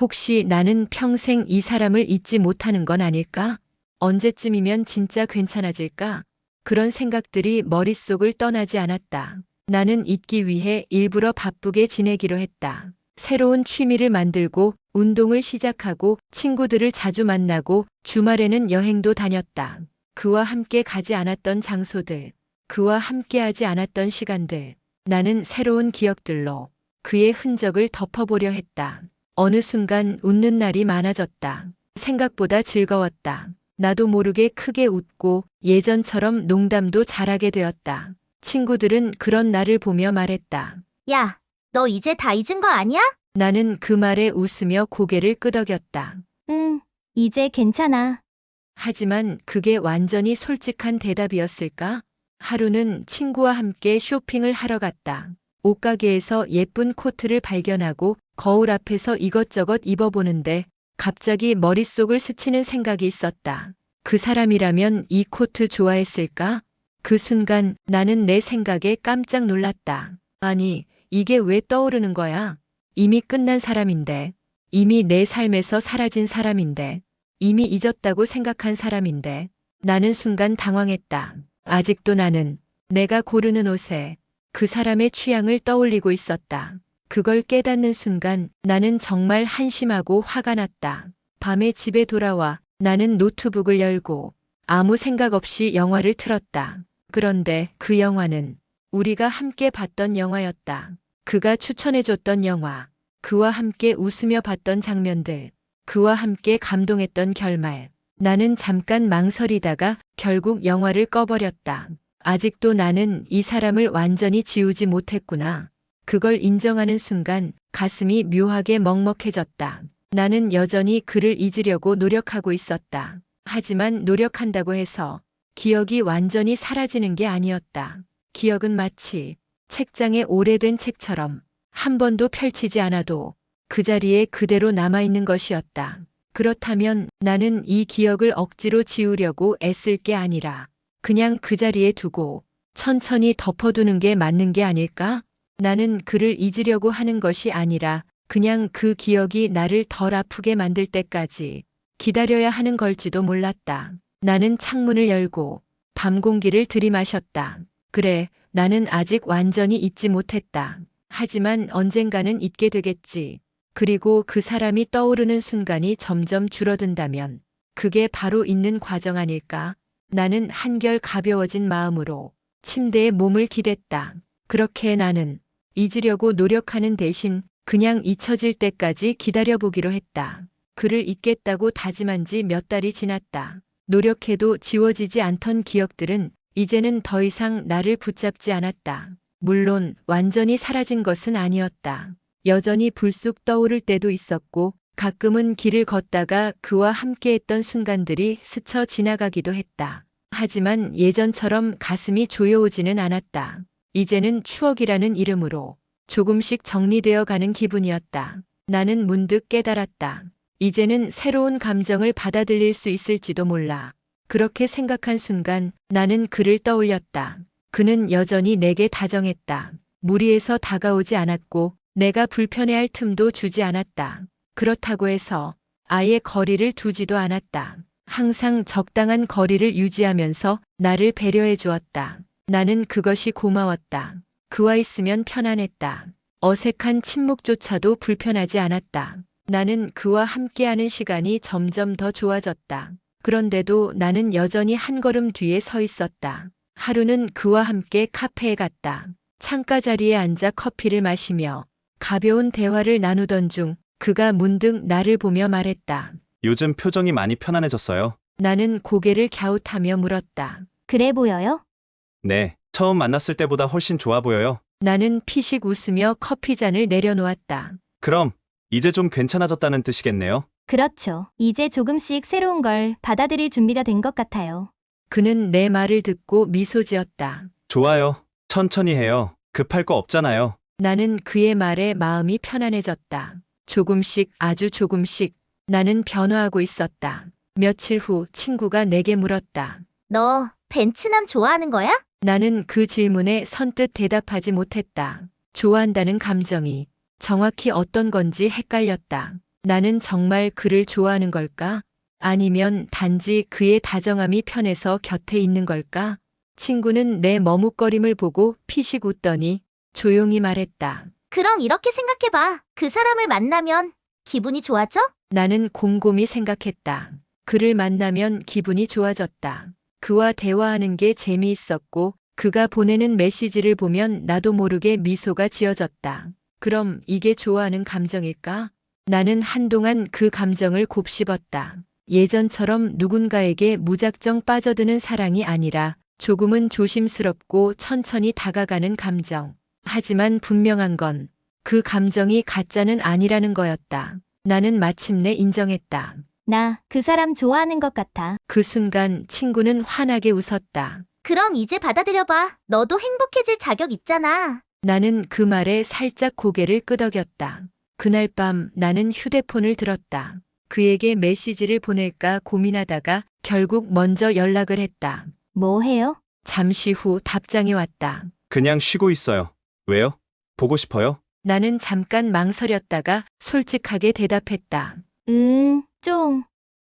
혹시 나는 평생 이 사람을 잊지 못하는 건 아닐까? 언제쯤이면 진짜 괜찮아질까? 그런 생각들이 머릿속을 떠나지 않았다. 나는 잊기 위해 일부러 바쁘게 지내기로 했다. 새로운 취미를 만들고 운동을 시작하고 친구들을 자주 만나고 주말에는 여행도 다녔다. 그와 함께 가지 않았던 장소들, 그와 함께하지 않았던 시간들, 나는 새로운 기억들로 그의 흔적을 덮어보려 했다. 어느 순간 웃는 날이 많아졌다. 생각보다 즐거웠다. 나도 모르게 크게 웃고 예전처럼 농담도 잘하게 되었다. 친구들은 그런 나를 보며 말했다. 야, 너 이제 다 잊은 거 아니야? 나는 그 말에 웃으며 고개를 끄덕였다. 응, 이제 괜찮아. 하지만 그게 완전히 솔직한 대답이었을까? 하루는 친구와 함께 쇼핑을 하러 갔다. 옷가게에서 예쁜 코트를 발견하고 거울 앞에서 이것저것 입어보는데 갑자기 머릿속을 스치는 생각이 있었다. 그 사람이라면 이 코트 좋아했을까? 그 순간 나는 내 생각에 깜짝 놀랐다. 아니, 이게 왜 떠오르는 거야? 이미 끝난 사람인데, 이미 내 삶에서 사라진 사람인데, 이미 잊었다고 생각한 사람인데, 나는 순간 당황했다. 아직도 나는 내가 고르는 옷에 그 사람의 취향을 떠올리고 있었다. 그걸 깨닫는 순간 나는 정말 한심하고 화가 났다. 밤에 집에 돌아와 나는 노트북을 열고 아무 생각 없이 영화를 틀었다. 그런데 그 영화는 우리가 함께 봤던 영화였다. 그가 추천해줬던 영화, 그와 함께 웃으며 봤던 장면들, 그와 함께 감동했던 결말. 나는 잠깐 망설이다가 결국 영화를 꺼버렸다. 아직도 나는 이 사람을 완전히 지우지 못했구나. 그걸 인정하는 순간 가슴이 묘하게 먹먹해졌다. 나는 여전히 그를 잊으려고 노력하고 있었다. 하지만 노력한다고 해서 기억이 완전히 사라지는 게 아니었다. 기억은 마치 책장에 오래된 책처럼 한 번도 펼치지 않아도 그 자리에 그대로 남아있는 것이었다. 그렇다면 나는 이 기억을 억지로 지우려고 애쓸 게 아니라 그냥 그 자리에 두고 천천히 덮어두는 게 맞는 게 아닐까? 나는 그를 잊으려고 하는 것이 아니라 그냥 그 기억이 나를 덜 아프게 만들 때까지 기다려야 하는 걸지도 몰랐다. 나는 창문을 열고 밤 공기를 들이마셨다. 그래, 나는 아직 완전히 잊지 못했다. 하지만 언젠가는 잊게 되겠지. 그리고 그 사람이 떠오르는 순간이 점점 줄어든다면 그게 바로 잊는 과정 아닐까? 나는 한결 가벼워진 마음으로 침대에 몸을 기댔다. 그렇게 나는 잊으려고 노력하는 대신 그냥 잊혀질 때까지 기다려보기로 했다. 그를 잊겠다고 다짐한 지 몇 달이 지났다. 노력해도 지워지지 않던 기억들은 이제는 더 이상 나를 붙잡지 않았다. 물론 완전히 사라진 것은 아니었다. 여전히 불쑥 떠오를 때도 있었고 가끔은 길을 걷다가 그와 함께했던 순간들이 스쳐 지나가기도 했다. 하지만 예전처럼 가슴이 조여오지는 않았다. 이제는 추억이라는 이름으로 조금씩 정리되어 가는 기분이었다. 나는 문득 깨달았다. 이제는 새로운 감정을 받아들일 수 있을지도 몰라. 그렇게 생각한 순간 나는 그를 떠올렸다. 그는 여전히 내게 다정했다. 무리해서 다가오지 않았고 내가 불편해할 틈도 주지 않았다. 그렇다고 해서 아예 거리를 두지도 않았다. 항상 적당한 거리를 유지하면서 나를 배려해 주었다. 나는 그것이 고마웠다. 그와 있으면 편안했다. 어색한 침묵조차도 불편하지 않았다. 나는 그와 함께하는 시간이 점점 더 좋아졌다. 그런데도 나는 여전히 한 걸음 뒤에 서 있었다. 하루는 그와 함께 카페에 갔다. 창가 자리에 앉아 커피를 마시며 가벼운 대화를 나누던 중 그가 문득 나를 보며 말했다. 요즘 표정이 많이 편안해졌어요. 나는 고개를 갸웃하며 물었다. 그래 보여요? 네, 처음 만났을 때보다 훨씬 좋아 보여요. 나는 피식 웃으며 커피잔을 내려놓았다. 그럼 이제 좀 괜찮아졌다는 뜻이겠네요. 그렇죠. 이제 조금씩 새로운 걸 받아들일 준비가 된 것 같아요. 그는 내 말을 듣고 미소 지었다. 좋아요. 천천히 해요. 급할 거 없잖아요. 나는 그의 말에 마음이 편안해졌다. 조금씩, 아주 조금씩 나는 변화하고 있었다. 며칠 후 친구가 내게 물었다. 너 벤츠남 좋아하는 거야? 나는 그 질문에 선뜻 대답하지 못했다. 좋아한다는 감정이 정확히 어떤 건지 헷갈렸다. 나는 정말 그를 좋아하는 걸까? 아니면 단지 그의 다정함이 편해서 곁에 있는 걸까? 친구는 내 머뭇거림을 보고 피식 웃더니 조용히 말했다. 그럼 이렇게 생각해봐. 그 사람을 만나면 기분이 좋아져? 나는 곰곰이 생각했다. 그를 만나면 기분이 좋아졌다. 그와 대화하는 게 재미있었고 그가 보내는 메시지를 보면 나도 모르게 미소가 지어졌다. 그럼 이게 좋아하는 감정일까? 나는 한동안 그 감정을 곱씹었다. 예전처럼 누군가에게 무작정 빠져드는 사랑이 아니라 조금은 조심스럽고 천천히 다가가는 감정. 하지만 분명한 건 그 감정이 가짜는 아니라는 거였다. 나는 마침내 인정했다. 나 그 사람 좋아하는 것 같아. 그 순간 친구는 환하게 웃었다. 그럼 이제 받아들여봐. 너도 행복해질 자격 있잖아. 나는 그 말에 살짝 고개를 끄덕였다. 그날 밤 나는 휴대폰을 들었다. 그에게 메시지를 보낼까 고민하다가 결국 먼저 연락을 했다. 뭐 해요? 잠시 후 답장이 왔다. 그냥 쉬고 있어요. 왜요? 보고 싶어요? 나는 잠깐 망설였다가 솔직하게 대답했다. 좀.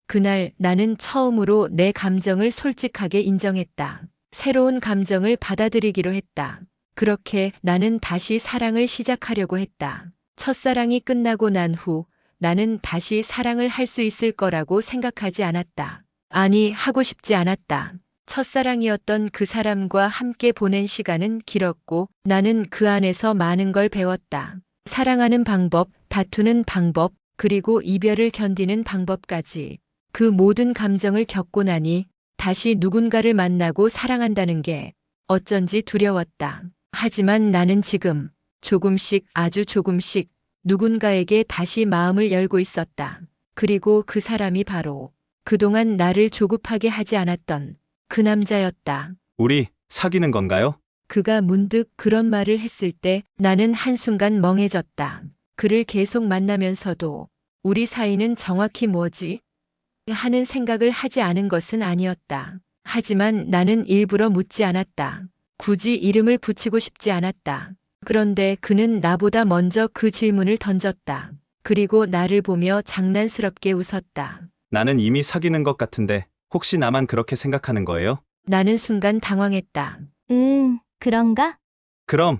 그날 나는 처음으로 내 감정을 솔직하게 인정했다. 새로운 감정을 받아들이기로 했다. 그렇게 나는 다시 사랑을 시작하려고 했다. 첫사랑이 끝나고 난 후 나는 다시 사랑을 할 수 있을 거라고 생각하지 않았다. 아니, 하고 싶지 않았다. 첫사랑이었던 그 사람과 함께 보낸 시간은 길었고 나는 그 안에서 많은 걸 배웠다. 사랑하는 방법, 다투는 방법, 그리고 이별을 견디는 방법까지. 그 모든 감정을 겪고 나니 다시 누군가를 만나고 사랑한다는 게 어쩐지 두려웠다. 하지만 나는 지금 조금씩 아주 조금씩 누군가에게 다시 마음을 열고 있었다. 그리고 그 사람이 바로 그동안 나를 조급하게 하지 않았던 그 남자였다. 우리 사귀는 건가요? 그가 문득 그런 말을 했을 때 나는 한순간 멍해졌다. 그를 계속 만나면서도 우리 사이는 정확히 뭐지? 하는 생각을 하지 않은 것은 아니었다. 하지만 나는 일부러 묻지 않았다. 굳이 이름을 붙이고 싶지 않았다. 그런데 그는 나보다 먼저 그 질문을 던졌다. 그리고 나를 보며 장난스럽게 웃었다. 나는 이미 사귀는 것 같은데 혹시 나만 그렇게 생각하는 거예요? 나는 순간 당황했다. 그런가? 그럼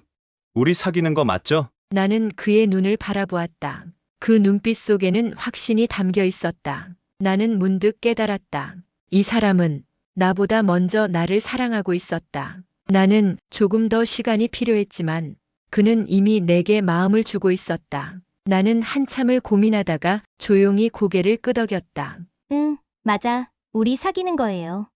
우리 사귀는 거 맞죠? 나는 그의 눈을 바라보았다. 그 눈빛 속에는 확신이 담겨 있었다. 나는 문득 깨달았다. 이 사람은 나보다 먼저 나를 사랑하고 있었다. 나는 조금 더 시간이 필요했지만 그는 이미 내게 마음을 주고 있었다. 나는 한참을 고민하다가 조용히 고개를 끄덕였다. 맞아. 우리 사귀는 거예요.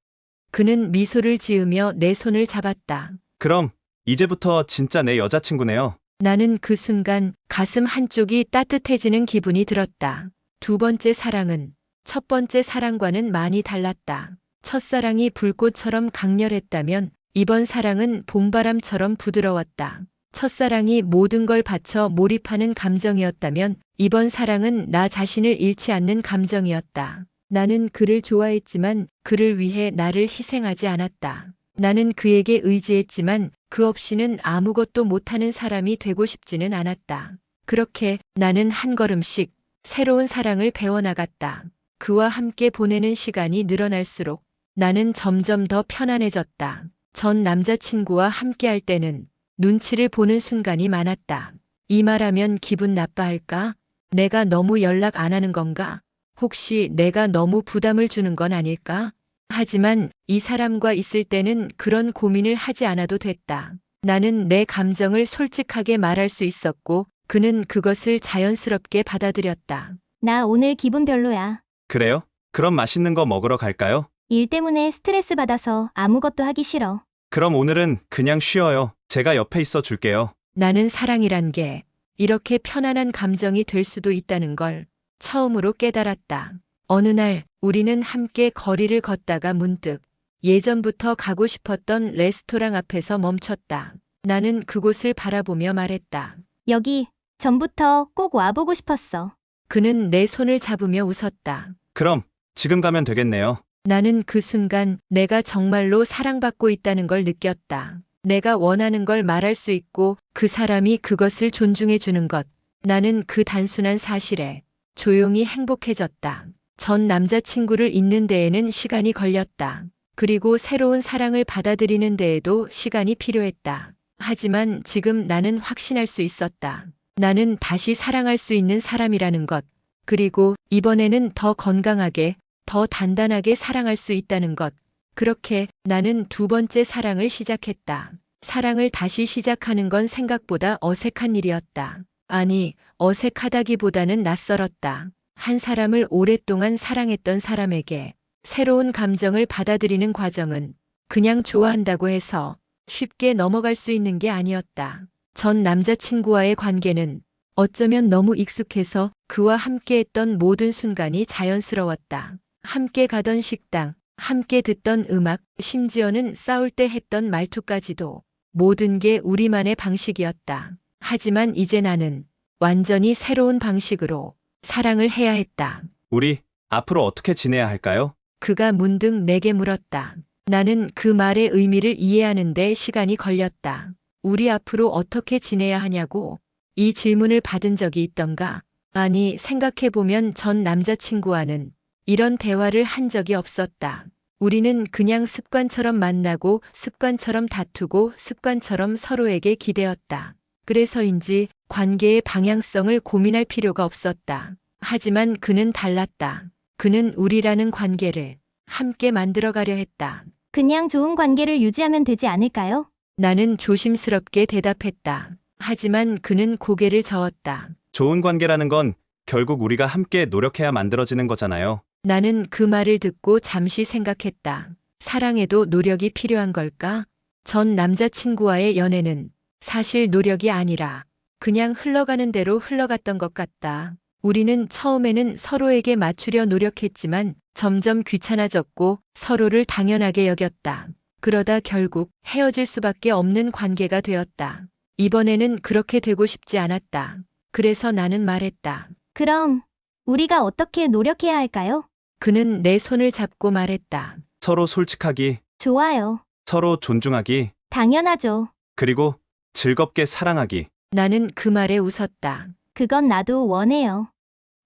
그는 미소를 지으며 내 손을 잡았다. 그럼 이제부터 진짜 내 여자친구네요. 나는 그 순간 가슴 한쪽이 따뜻해지는 기분이 들었다. 두 번째 사랑은 첫 번째 사랑과는 많이 달랐다. 첫사랑이 불꽃처럼 강렬했다면 이번 사랑은 봄바람처럼 부드러웠다. 첫사랑이 모든 걸 바쳐 몰입하는 감정이었다면 이번 사랑은 나 자신을 잃지 않는 감정이었다. 나는 그를 좋아했지만 그를 위해 나를 희생하지 않았다. 나는 그에게 의지했지만 그 없이는 아무것도 못하는 사람이 되고 싶지는 않았다. 그렇게 나는 한 걸음씩 새로운 사랑을 배워나갔다. 그와 함께 보내는 시간이 늘어날수록 나는 점점 더 편안해졌다. 전 남자친구와 함께할 때는 눈치를 보는 순간이 많았다. 이 말하면 기분 나빠할까? 내가 너무 연락 안 하는 건가? 혹시 내가 너무 부담을 주는 건 아닐까? 하지만 이 사람과 있을 때는 그런 고민을 하지 않아도 됐다. 나는 내 감정을 솔직하게 말할 수 있었고 그는 그것을 자연스럽게 받아들였다. 나 오늘 기분 별로야. 그래요? 그럼 맛있는 거 먹으러 갈까요? 일 때문에 스트레스 받아서 아무것도 하기 싫어. 그럼 오늘은 그냥 쉬어요. 제가 옆에 있어 줄게요. 나는 사랑이란 게 이렇게 편안한 감정이 될 수도 있다는 걸 처음으로 깨달았다. 어느 날 우리는 함께 거리를 걷다가 문득 예전부터 가고 싶었던 레스토랑 앞에서 멈췄다. 나는 그곳을 바라보며 말했다. 여기 전부터 꼭 와보고 싶었어. 그는 내 손을 잡으며 웃었다. 그럼 지금 가면 되겠네요. 나는 그 순간 내가 정말로 사랑받고 있다는 걸 느꼈다. 내가 원하는 걸 말할 수 있고 그 사람이 그것을 존중해 주는 것. 나는 그 단순한 사실에 조용히 행복해졌다. 전 남자친구를 잊는 데에는 시간이 걸렸다. 그리고 새로운 사랑을 받아들이는 데에도 시간이 필요했다. 하지만 지금 나는 확신할 수 있었다. 나는 다시 사랑할 수 있는 사람이라는 것. 그리고 이번에는 더 건강하게, 더 단단하게 사랑할 수 있다는 것. 그렇게 나는 두 번째 사랑을 시작했다. 사랑을 다시 시작하는 건 생각보다 어색한 일이었다. 아니, 어색하다기보다는 낯설었다. 한 사람을 오랫동안 사랑했던 사람에게 새로운 감정을 받아들이는 과정은 그냥 좋아한다고 해서 쉽게 넘어갈 수 있는 게 아니었다. 전 남자친구와의 관계는 어쩌면 너무 익숙해서 그와 함께했던 모든 순간이 자연스러웠다. 함께 가던 식당, 함께 듣던 음악, 심지어는 싸울 때 했던 말투까지도 모든 게 우리만의 방식이었다. 하지만 이제 나는 완전히 새로운 방식으로 사랑을 해야 했다. 우리 앞으로 어떻게 지내야 할까요? 그가 문득 내게 물었다. 나는 그 말의 의미를 이해하는 데 시간이 걸렸다. 우리 앞으로 어떻게 지내야 하냐고 이 질문을 받은 적이 있던가? 아니, 생각해보면 전 남자친구와는 이런 대화를 한 적이 없었다. 우리는 그냥 습관처럼 만나고 습관처럼 다투고 습관처럼 서로에게 기대었다. 그래서인지 관계의 방향성을 고민할 필요가 없었다. 하지만 그는 달랐다. 그는 우리라는 관계를 함께 만들어가려 했다. 그냥 좋은 관계를 유지하면 되지 않을까요? 나는 조심스럽게 대답했다. 하지만 그는 고개를 저었다. 좋은 관계라는 건 결국 우리가 함께 노력해야 만들어지는 거잖아요. 나는 그 말을 듣고 잠시 생각했다. 사랑에도 노력이 필요한 걸까? 전 남자친구와의 연애는 사실 노력이 아니라 그냥 흘러가는 대로 흘러갔던 것 같다. 우리는 처음에는 서로에게 맞추려 노력했지만 점점 귀찮아졌고 서로를 당연하게 여겼다. 그러다 결국 헤어질 수밖에 없는 관계가 되었다. 이번에는 그렇게 되고 싶지 않았다. 그래서 나는 말했다. 그럼 우리가 어떻게 노력해야 할까요? 그는 내 손을 잡고 말했다. 서로 솔직하기, 좋아요. 서로 존중하기, 당연하죠. 그리고 즐겁게 사랑하기. 나는 그 말에 웃었다. 그건 나도 원해요.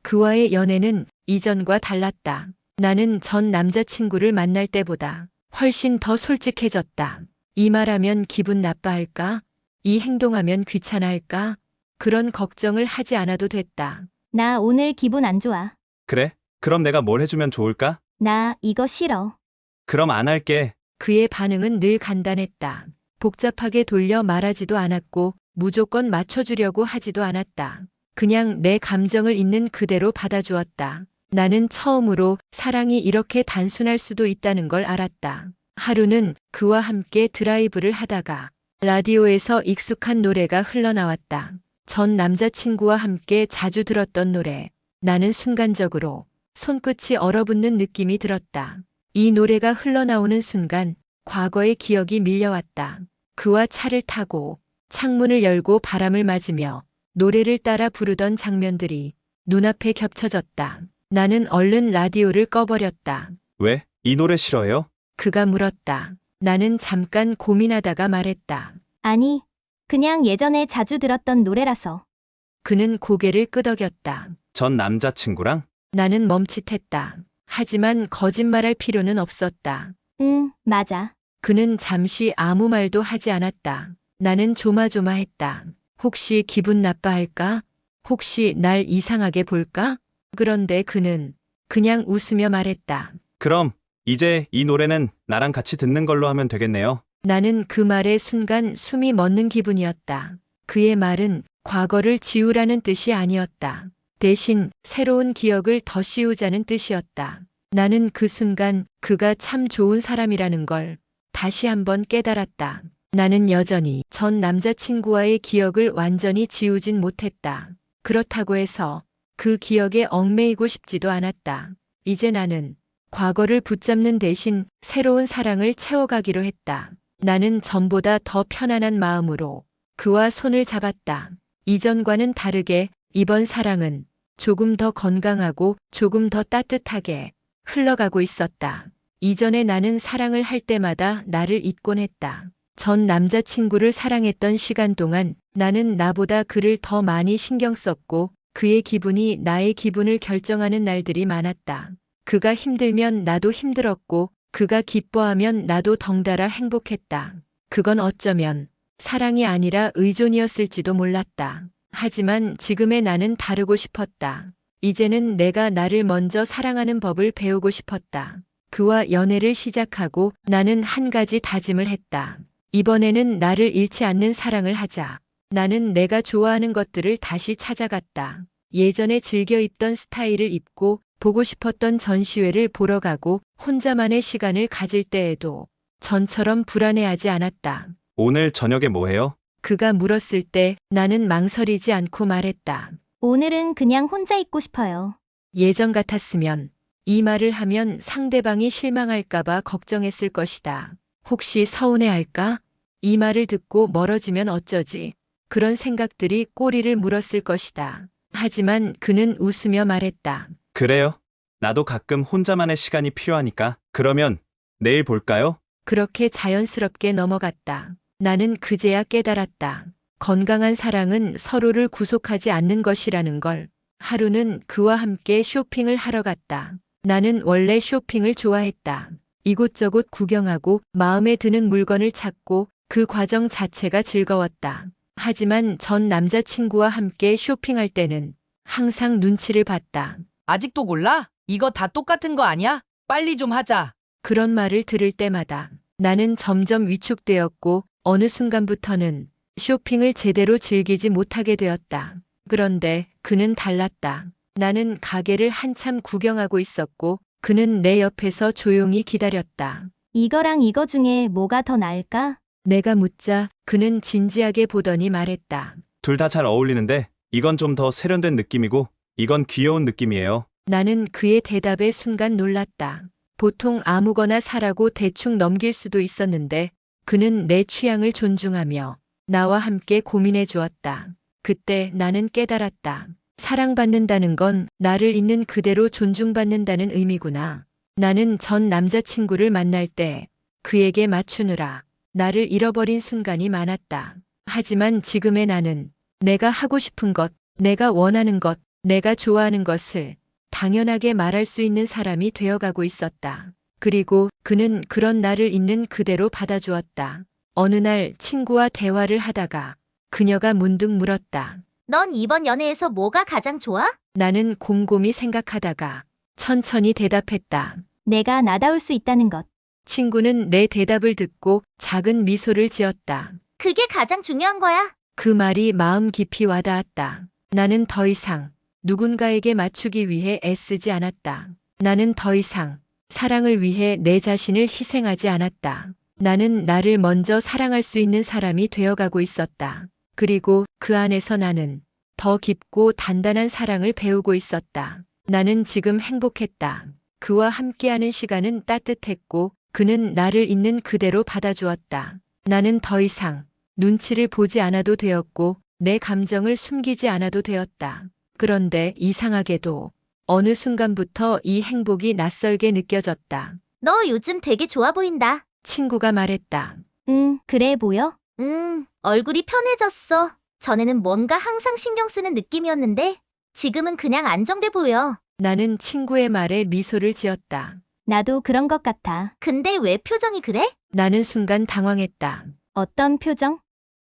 그와의 연애는 이전과 달랐다. 나는 전 남자친구를 만날 때보다 훨씬 더 솔직해졌다. 이 말하면 기분 나빠할까? 이 행동하면 귀찮아할까? 그런 걱정을 하지 않아도 됐다. 나 오늘 기분 안 좋아. 그래? 그럼 내가 뭘 해주면 좋을까? 나 이거 싫어. 그럼 안 할게. 그의 반응은 늘 간단했다. 복잡하게 돌려 말하지도 않았고 무조건 맞춰주려고 하지도 않았다. 그냥 내 감정을 있는 그대로 받아주었다. 나는 처음으로 사랑이 이렇게 단순할 수도 있다는 걸 알았다. 하루는 그와 함께 드라이브를 하다가 라디오에서 익숙한 노래가 흘러나왔다. 전 남자친구와 함께 자주 들었던 노래. 나는 순간적으로 손끝이 얼어붙는 느낌이 들었다. 이 노래가 흘러나오는 순간 과거의 기억이 밀려왔다. 그와 차를 타고 창문을 열고 바람을 맞으며 노래를 따라 부르던 장면들이 눈앞에 겹쳐졌다. 나는 얼른 라디오를 꺼버렸다. 왜? 이 노래 싫어요? 그가 물었다. 나는 잠깐 고민하다가 말했다. 아니, 그냥 예전에 자주 들었던 노래라서. 그는 고개를 끄덕였다. 전 남자친구랑? 나는 멈칫했다. 하지만 거짓말할 필요는 없었다. 응, 맞아. 그는 잠시 아무 말도 하지 않았다. 나는 조마조마했다. 혹시 기분 나빠할까? 혹시 날 이상하게 볼까? 그런데 그는 그냥 웃으며 말했다. 그럼 이제 이 노래는 나랑 같이 듣는 걸로 하면 되겠네요. 나는 그 말에 순간 숨이 멎는 기분이었다. 그의 말은 과거를 지우라는 뜻이 아니었다. 대신 새로운 기억을 더 씌우자는 뜻이었다. 나는 그 순간 그가 참 좋은 사람이라는 걸 다시 한번 깨달았다. 나는 여전히 전 남자친구와의 기억을 완전히 지우진 못했다. 그렇다고 해서 그 기억에 얽매이고 싶지도 않았다. 이제 나는 과거를 붙잡는 대신 새로운 사랑을 채워가기로 했다. 나는 전보다 더 편안한 마음으로 그와 손을 잡았다. 이전과는 다르게 이번 사랑은 조금 더 건강하고 조금 더 따뜻하게 흘러가고 있었다. 이전에 나는 사랑을 할 때마다 나를 잊곤 했다. 전 남자친구를 사랑했던 시간 동안 나는 나보다 그를 더 많이 신경 썼고 그의 기분이 나의 기분을 결정하는 날들이 많았다. 그가 힘들면 나도 힘들었고, 그가 기뻐하면 나도 덩달아 행복했다. 그건 어쩌면 사랑이 아니라 의존이었을지도 몰랐다. 하지만 지금의 나는 다르고 싶었다. 이제는 내가 나를 먼저 사랑하는 법을 배우고 싶었다. 그와 연애를 시작하고 나는 한 가지 다짐을 했다. 이번에는 나를 잃지 않는 사랑을 하자. 나는 내가 좋아하는 것들을 다시 찾아갔다. 예전에 즐겨 입던 스타일을 입고 보고 싶었던 전시회를 보러 가고 혼자만의 시간을 가질 때에도 전처럼 불안해하지 않았다. 오늘 저녁에 뭐 해요? 그가 물었을 때 나는 망설이지 않고 말했다. 오늘은 그냥 혼자 있고 싶어요. 예전 같았으면 이 말을 하면 상대방이 실망할까봐 걱정했을 것이다. 혹시 서운해할까? 이 말을 듣고 멀어지면 어쩌지? 그런 생각들이 꼬리를 물었을 것이다. 하지만 그는 웃으며 말했다. 그래요. 나도 가끔 혼자만의 시간이 필요하니까. 그러면 내일 볼까요? 그렇게 자연스럽게 넘어갔다. 나는 그제야 깨달았다. 건강한 사랑은 서로를 구속하지 않는 것이라는 걸. 하루는 그와 함께 쇼핑을 하러 갔다. 나는 원래 쇼핑을 좋아했다. 이곳저곳 구경하고 마음에 드는 물건을 찾고 그 과정 자체가 즐거웠다. 하지만 전 남자친구와 함께 쇼핑할 때는 항상 눈치를 봤다. 아직도 골라? 이거 다 똑같은 거 아니야? 빨리 좀 하자. 그런 말을 들을 때마다 나는 점점 위축되었고 어느 순간부터는 쇼핑을 제대로 즐기지 못하게 되었다. 그런데 그는 달랐다. 나는 가게를 한참 구경하고 있었고 그는 내 옆에서 조용히 기다렸다. 이거랑 이거 중에 뭐가 더 나을까? 내가 묻자 그는 진지하게 보더니 말했다. 둘 다 잘 어울리는데 이건 좀 더 세련된 느낌이고 이건 귀여운 느낌이에요. 나는 그의 대답에 순간 놀랐다. 보통 아무거나 사라고 대충 넘길 수도 있었는데 그는 내 취향을 존중하며 나와 함께 고민해 주었다. 그때 나는 깨달았다. 사랑받는다는 건 나를 있는 그대로 존중받는다는 의미구나. 나는 전 남자친구를 만날 때 그에게 맞추느라 나를 잃어버린 순간이 많았다. 하지만 지금의 나는 내가 하고 싶은 것, 내가 원하는 것, 내가 좋아하는 것을 당연하게 말할 수 있는 사람이 되어가고 있었다. 그리고 그는 그런 나를 있는 그대로 받아주었다. 어느 날 친구와 대화를 하다가 그녀가 문득 물었다. 넌 이번 연애에서 뭐가 가장 좋아? 나는 곰곰이 생각하다가 천천히 대답했다. 내가 나다울 수 있다는 것. 친구는 내 대답을 듣고 작은 미소를 지었다. 그게 가장 중요한 거야. 그 말이 마음 깊이 와닿았다. 나는 더 이상 누군가에게 맞추기 위해 애쓰지 않았다. 나는 더 이상 사랑을 위해 내 자신을 희생하지 않았다. 나는 나를 먼저 사랑할 수 있는 사람이 되어가고 있었다. 그리고 그 안에서 나는 더 깊고 단단한 사랑을 배우고 있었다. 나는 지금 행복했다. 그와 함께하는 시간은 따뜻했고 그는 나를 있는 그대로 받아주었다. 나는 더 이상 눈치를 보지 않아도 되었고 내 감정을 숨기지 않아도 되었다. 그런데 이상하게도 어느 순간부터 이 행복이 낯설게 느껴졌다. 너 요즘 되게 좋아 보인다. 친구가 말했다. 그래 보여? 얼굴이 편해졌어. 전에는 뭔가 항상 신경 쓰는 느낌이었는데 지금은 그냥 안정돼 보여. 나는 친구의 말에 미소를 지었다. 나도 그런 것 같아. 근데 왜 표정이 그래? 나는 순간 당황했다. 어떤 표정?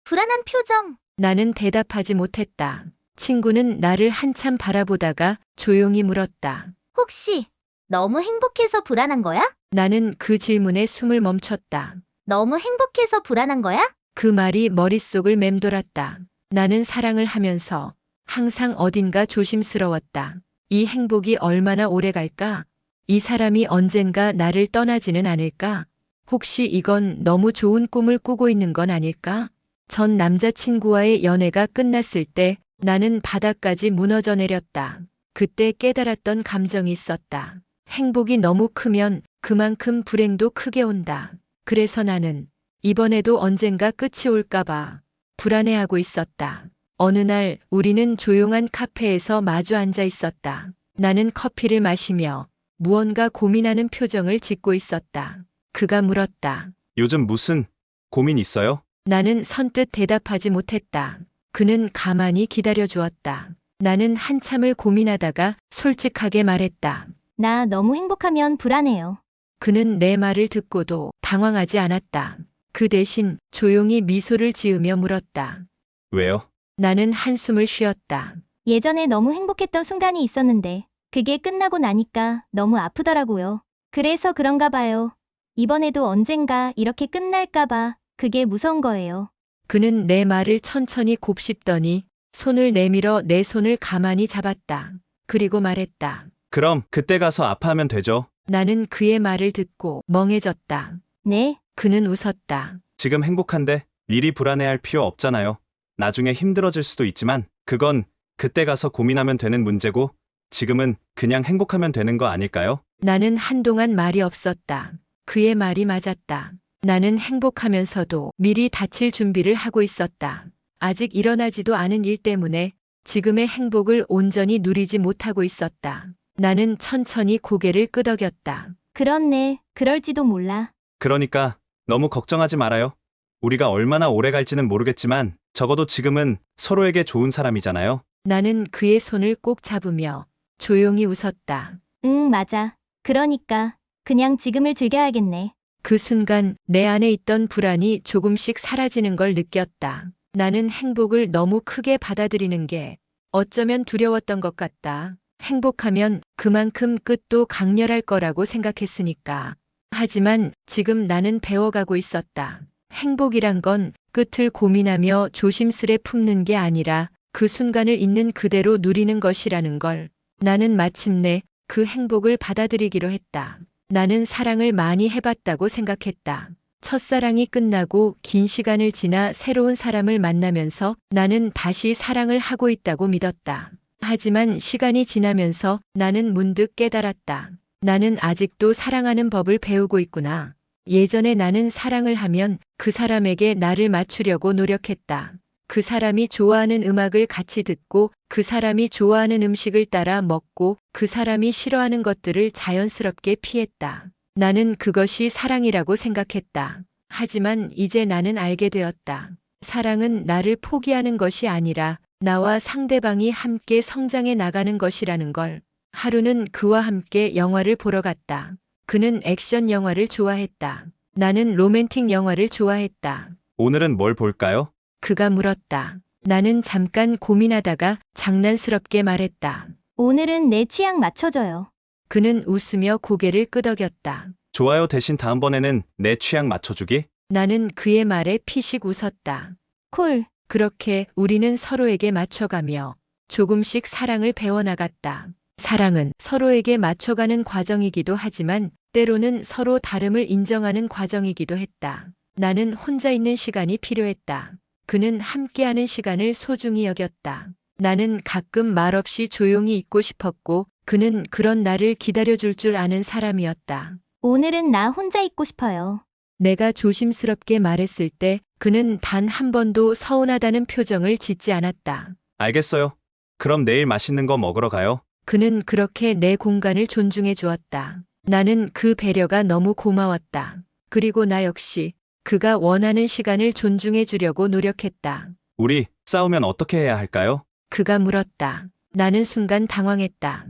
불안한 표정. 나는 대답하지 못했다. 친구는 나를 한참 바라보다가 조용히 물었다. 혹시 너무 행복해서 불안한 거야? 나는 그 질문에 숨을 멈췄다. 너무 행복해서 불안한 거야? 그 말이 머릿속을 맴돌았다. 나는 사랑을 하면서 항상 어딘가 조심스러웠다. 이 행복이 얼마나 오래 갈까? 이 사람이 언젠가 나를 떠나지는 않을까? 혹시 이건 너무 좋은 꿈을 꾸고 있는 건 아닐까? 전 남자친구와의 연애가 끝났을 때 나는 바닥까지 무너져 내렸다. 그때 깨달았던 감정이 있었다. 행복이 너무 크면 그만큼 불행도 크게 온다. 그래서 나는 이번에도 언젠가 끝이 올까봐 불안해하고 있었다. 어느 날 우리는 조용한 카페에서 마주 앉아 있었다. 나는 커피를 마시며 무언가 고민하는 표정을 짓고 있었다. 그가 물었다. 요즘 무슨 고민 있어요? 나는 선뜻 대답하지 못했다. 그는 가만히 기다려 주었다. 나는 한참을 고민하다가 솔직하게 말했다. 나 너무 행복하면 불안해요. 그는 내 말을 듣고도 당황하지 않았다. 그 대신 조용히 미소를 지으며 물었다. 왜요? 나는 한숨을 쉬었다. 예전에 너무 행복했던 순간이 있었는데 그게 끝나고 나니까 너무 아프더라고요. 그래서 그런가 봐요. 이번에도 언젠가 이렇게 끝날까 봐 그게 무서운 거예요. 그는 내 말을 천천히 곱씹더니 손을 내밀어 내 손을 가만히 잡았다. 그리고 말했다. 그럼 그때 가서 아파하면 되죠. 나는 그의 말을 듣고 멍해졌다. 네, 그는 웃었다. 지금 행복한데 미리 불안해할 필요 없잖아요. 나중에 힘들어질 수도 있지만 그건 그때 가서 고민하면 되는 문제고 지금은 그냥 행복하면 되는 거 아닐까요? 나는 한동안 말이 없었다. 그의 말이 맞았다. 나는 행복하면서도 미리 다칠 준비를 하고 있었다. 아직 일어나지도 않은 일 때문에 지금의 행복을 온전히 누리지 못하고 있었다. 나는 천천히 고개를 끄덕였다. 그렇네. 그럴지도 몰라. 그러니까 너무 걱정하지 말아요. 우리가 얼마나 오래 갈지는 모르겠지만 적어도 지금은 서로에게 좋은 사람이잖아요. 나는 그의 손을 꼭 잡으며 조용히 웃었다. 응, 맞아. 그러니까 그냥 지금을 즐겨야겠네. 그 순간 내 안에 있던 불안이 조금씩 사라지는 걸 느꼈다. 나는 행복을 너무 크게 받아들이는 게 어쩌면 두려웠던 것 같다. 행복하면 그만큼 끝도 강렬할 거라고 생각했으니까. 하지만 지금 나는 배워가고 있었다. 행복이란 건 끝을 고민하며 조심스레 품는 게 아니라 그 순간을 있는 그대로 누리는 것이라는 걸. 나는 마침내 그 행복을 받아들이기로 했다. 나는 사랑을 많이 해봤다고 생각했다. 첫사랑이 끝나고 긴 시간을 지나 새로운 사람을 만나면서 나는 다시 사랑을 하고 있다고 믿었다. 하지만 시간이 지나면서 나는 문득 깨달았다. 나는 아직도 사랑하는 법을 배우고 있구나. 예전에 나는 사랑을 하면 그 사람에게 나를 맞추려고 노력했다. 그 사람이 좋아하는 음악을 같이 듣고 그 사람이 좋아하는 음식을 따라 먹고 그 사람이 싫어하는 것들을 자연스럽게 피했다. 나는 그것이 사랑이라고 생각했다. 하지만 이제 나는 알게 되었다. 사랑은 나를 포기하는 것이 아니라 나와 상대방이 함께 성장해 나가는 것이라는 걸. 하루는 그와 함께 영화를 보러 갔다. 그는 액션 영화를 좋아했다. 나는 로맨틱 영화를 좋아했다. 오늘은 뭘 볼까요? 그가 물었다. 나는 잠깐 고민하다가 장난스럽게 말했다. 오늘은 내 취향 맞춰줘요. 그는 웃으며 고개를 끄덕였다. 좋아요. 대신 다음번에는 내 취향 맞춰주기? 나는 그의 말에 피식 웃었다. 콜. 그렇게 우리는 서로에게 맞춰가며 조금씩 사랑을 배워나갔다. 사랑은 서로에게 맞춰가는 과정이기도 하지만 때로는 서로 다름을 인정하는 과정이기도 했다. 나는 혼자 있는 시간이 필요했다. 그는 함께하는 시간을 소중히 여겼다. 나는 가끔 말없이 조용히 있고 싶었고 그는 그런 나를 기다려줄 줄 아는 사람이었다. 오늘은 나 혼자 있고 싶어요. 내가 조심스럽게 말했을 때 그는 단 한 번도 서운하다는 표정을 짓지 않았다. 알겠어요. 그럼 내일 맛있는 거 먹으러 가요. 그는 그렇게 내 공간을 존중해 주었다. 나는 그 배려가 너무 고마웠다. 그리고 나 역시 그가 원하는 시간을 존중해 주려고 노력했다. 우리 싸우면 어떻게 해야 할까요? 그가 물었다. 나는 순간 당황했다.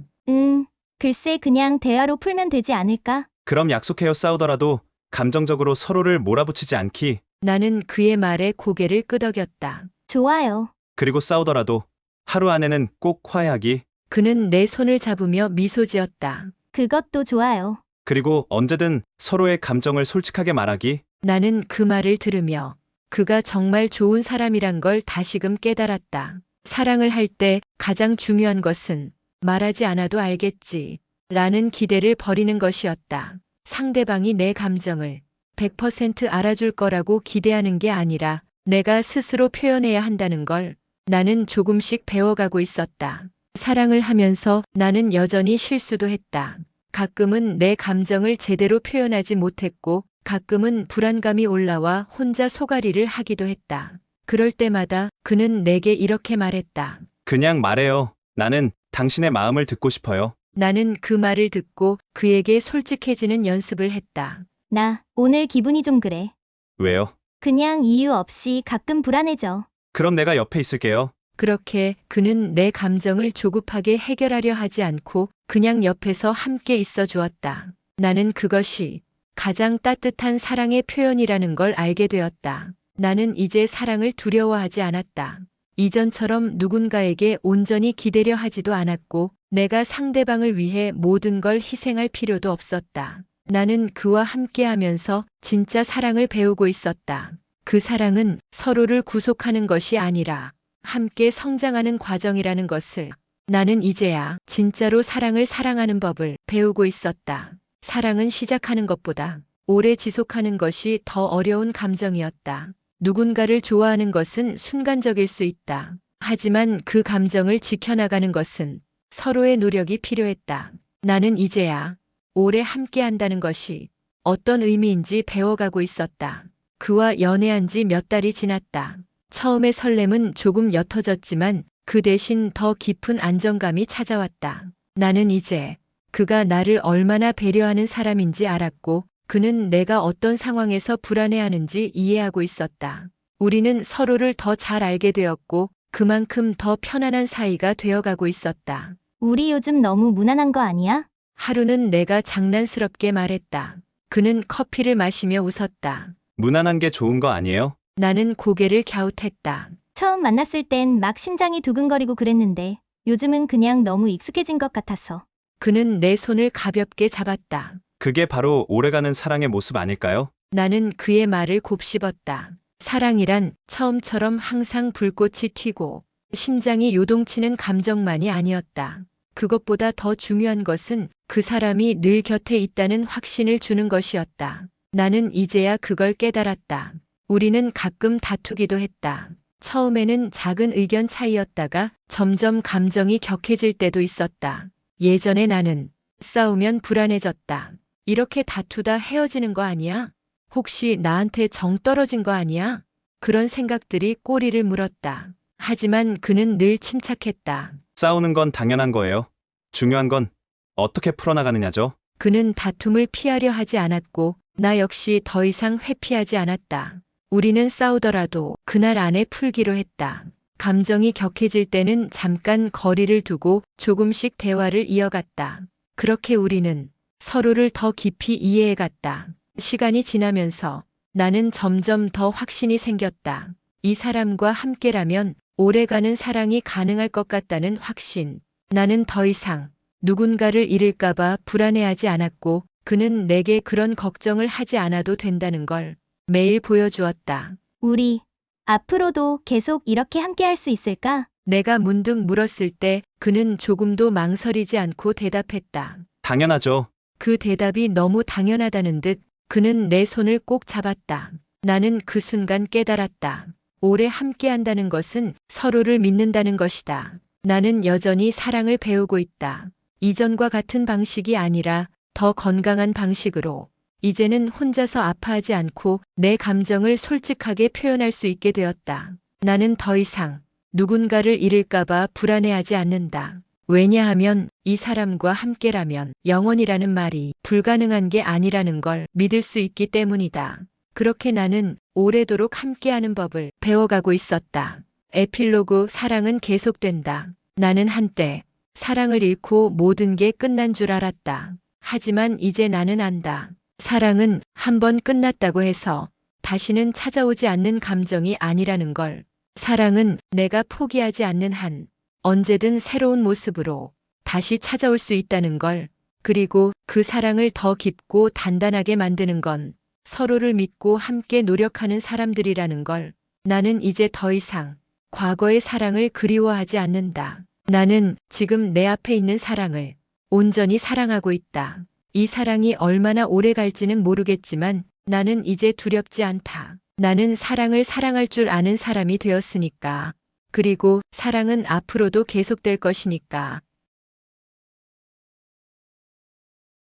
글쎄 그냥 대화로 풀면 되지 않을까? 그럼 약속해요. 싸우더라도 감정적으로 서로를 몰아붙이지 않기. 나는 그의 말에 고개를 끄덕였다. 좋아요. 그리고 싸우더라도 하루 안에는 꼭 화해하기. 그는 내 손을 잡으며 미소 지었다. 그것도 좋아요. 그리고 언제든 서로의 감정을 솔직하게 말하기. 나는 그 말을 들으며 그가 정말 좋은 사람이란 걸 다시금 깨달았다. 사랑을 할 때 가장 중요한 것은 말하지 않아도 알겠지 라는 기대를 버리는 것이었다. 상대방이 내 감정을 100% 알아줄 거라고 기대하는 게 아니라 내가 스스로 표현해야 한다는 걸 나는 조금씩 배워가고 있었다. 사랑을 하면서 나는 여전히 실수도 했다. 가끔은 내 감정을 제대로 표현하지 못했고 가끔은 불안감이 올라와 혼자 소가리를 하기도 했다. 그럴 때마다 그는 내게 이렇게 말했다. 그냥 말해요. 나는 당신의 마음을 듣고 싶어요. 나는 그 말을 듣고 그에게 솔직해지는 연습을 했다. 나 오늘 기분이 좀 그래. 왜요? 그냥 이유 없이 가끔 불안해져. 그럼 내가 옆에 있을게요. 그렇게 그는 내 감정을 조급하게 해결하려 하지 않고 그냥 옆에서 함께 있어 주었다. 나는 그것이 가장 따뜻한 사랑의 표현이라는 걸 알게 되었다. 나는 이제 사랑을 두려워하지 않았다. 이전처럼 누군가에게 온전히 기대려 하지도 않았고 내가 상대방을 위해 모든 걸 희생할 필요도 없었다. 나는 그와 함께 하면서 진짜 사랑을 배우고 있었다. 그 사랑은 서로를 구속하는 것이 아니라 함께 성장하는 과정이라는 것을 나는 이제야 진짜로 사랑을 사랑하는 법을 배우고 있었다. 사랑은 시작하는 것보다 오래 지속하는 것이 더 어려운 감정이었다. 누군가를 좋아하는 것은 순간적일 수 있다. 하지만 그 감정을 지켜나가는 것은 서로의 노력이 필요했다. 나는 이제야 오래 함께 한다는 것이 어떤 의미인지 배워가고 있었다. 그와 연애한 지 몇 달이 지났다. 처음의 설렘은 조금 옅어졌지만 그 대신 더 깊은 안정감이 찾아왔다. 나는 이제 그가 나를 얼마나 배려하는 사람인지 알았고 그는 내가 어떤 상황에서 불안해하는지 이해하고 있었다. 우리는 서로를 더 잘 알게 되었고 그만큼 더 편안한 사이가 되어가고 있었다. 우리 요즘 너무 무난한 거 아니야? 하루는 내가 장난스럽게 말했다. 그는 커피를 마시며 웃었다. 무난한 게 좋은 거 아니에요? 나는 고개를 갸웃했다. 처음 만났을 땐 막 심장이 두근거리고 그랬는데 요즘은 그냥 너무 익숙해진 것 같았어. 그는 내 손을 가볍게 잡았다. 그게 바로 오래가는 사랑의 모습 아닐까요? 나는 그의 말을 곱씹었다. 사랑이란 처음처럼 항상 불꽃이 튀고 심장이 요동치는 감정만이 아니었다. 그것보다 더 중요한 것은 그 사람이 늘 곁에 있다는 확신을 주는 것이었다. 나는 이제야 그걸 깨달았다. 우리는 가끔 다투기도 했다. 처음에는 작은 의견 차이였다가 점점 감정이 격해질 때도 있었다. 예전에 나는 싸우면 불안해졌다. 이렇게 다투다 헤어지는 거 아니야? 혹시 나한테 정 떨어진 거 아니야? 그런 생각들이 꼬리를 물었다. 하지만 그는 늘 침착했다. 싸우는 건 당연한 거예요. 중요한 건 어떻게 풀어나가느냐죠. 그는 다툼을 피하려 하지 않았고 나 역시 더 이상 회피하지 않았다. 우리는 싸우더라도 그날 안에 풀기로 했다. 감정이 격해질 때는 잠깐 거리를 두고 조금씩 대화를 이어갔다. 그렇게 우리는 서로를 더 깊이 이해해갔다. 시간이 지나면서 나는 점점 더 확신이 생겼다. 이 사람과 함께라면 오래가는 사랑이 가능할 것 같다는 확신. 나는 더 이상 누군가를 잃을까봐 불안해하지 않았고 그는 내게 그런 걱정을 하지 않아도 된다는 걸 매일 보여주었다. 우리 앞으로도 계속 이렇게 함께 할 수 있을까? 내가 문득 물었을 때 그는 조금도 망설이지 않고 대답했다. 당연하죠. 그 대답이 너무 당연하다는 듯 그는 내 손을 꼭 잡았다. 나는 그 순간 깨달았다. 오래 함께 한다는 것은 서로를 믿는다는 것이다. 나는 여전히 사랑을 배우고 있다. 이전과 같은 방식이 아니라 더 건강한 방식으로. 이제는 혼자서 아파하지 않고 내 감정을 솔직하게 표현할 수 있게 되었다. 나는 더 이상 누군가를 잃을까봐 불안해하지 않는다. 왜냐하면 이 사람과 함께라면 영원이라는 말이 불가능한 게 아니라는 걸 믿을 수 있기 때문이다. 그렇게 나는 오래도록 함께하는 법을 배워가고 있었다. 에필로그 사랑은 계속된다. 나는 한때 사랑을 잃고 모든 게 끝난 줄 알았다. 하지만 이제 나는 안다. 사랑은 한번 끝났다고 해서 다시는 찾아오지 않는 감정이 아니라는 걸. 사랑은 내가 포기하지 않는 한 언제든 새로운 모습으로 다시 찾아올 수 있다는 걸. 그리고 그 사랑을 더 깊고 단단하게 만드는 건 서로를 믿고 함께 노력하는 사람들이라는 걸. 나는 이제 더 이상 과거의 사랑을 그리워하지 않는다. 나는 지금 내 앞에 있는 사랑을 온전히 사랑하고 있다. 이 사랑이 얼마나 오래 갈지는 모르겠지만 나는 이제 두렵지 않다. 나는 사랑을 사랑할 줄 아는 사람이 되었으니까. 그리고 사랑은 앞으로도 계속될 것이니까.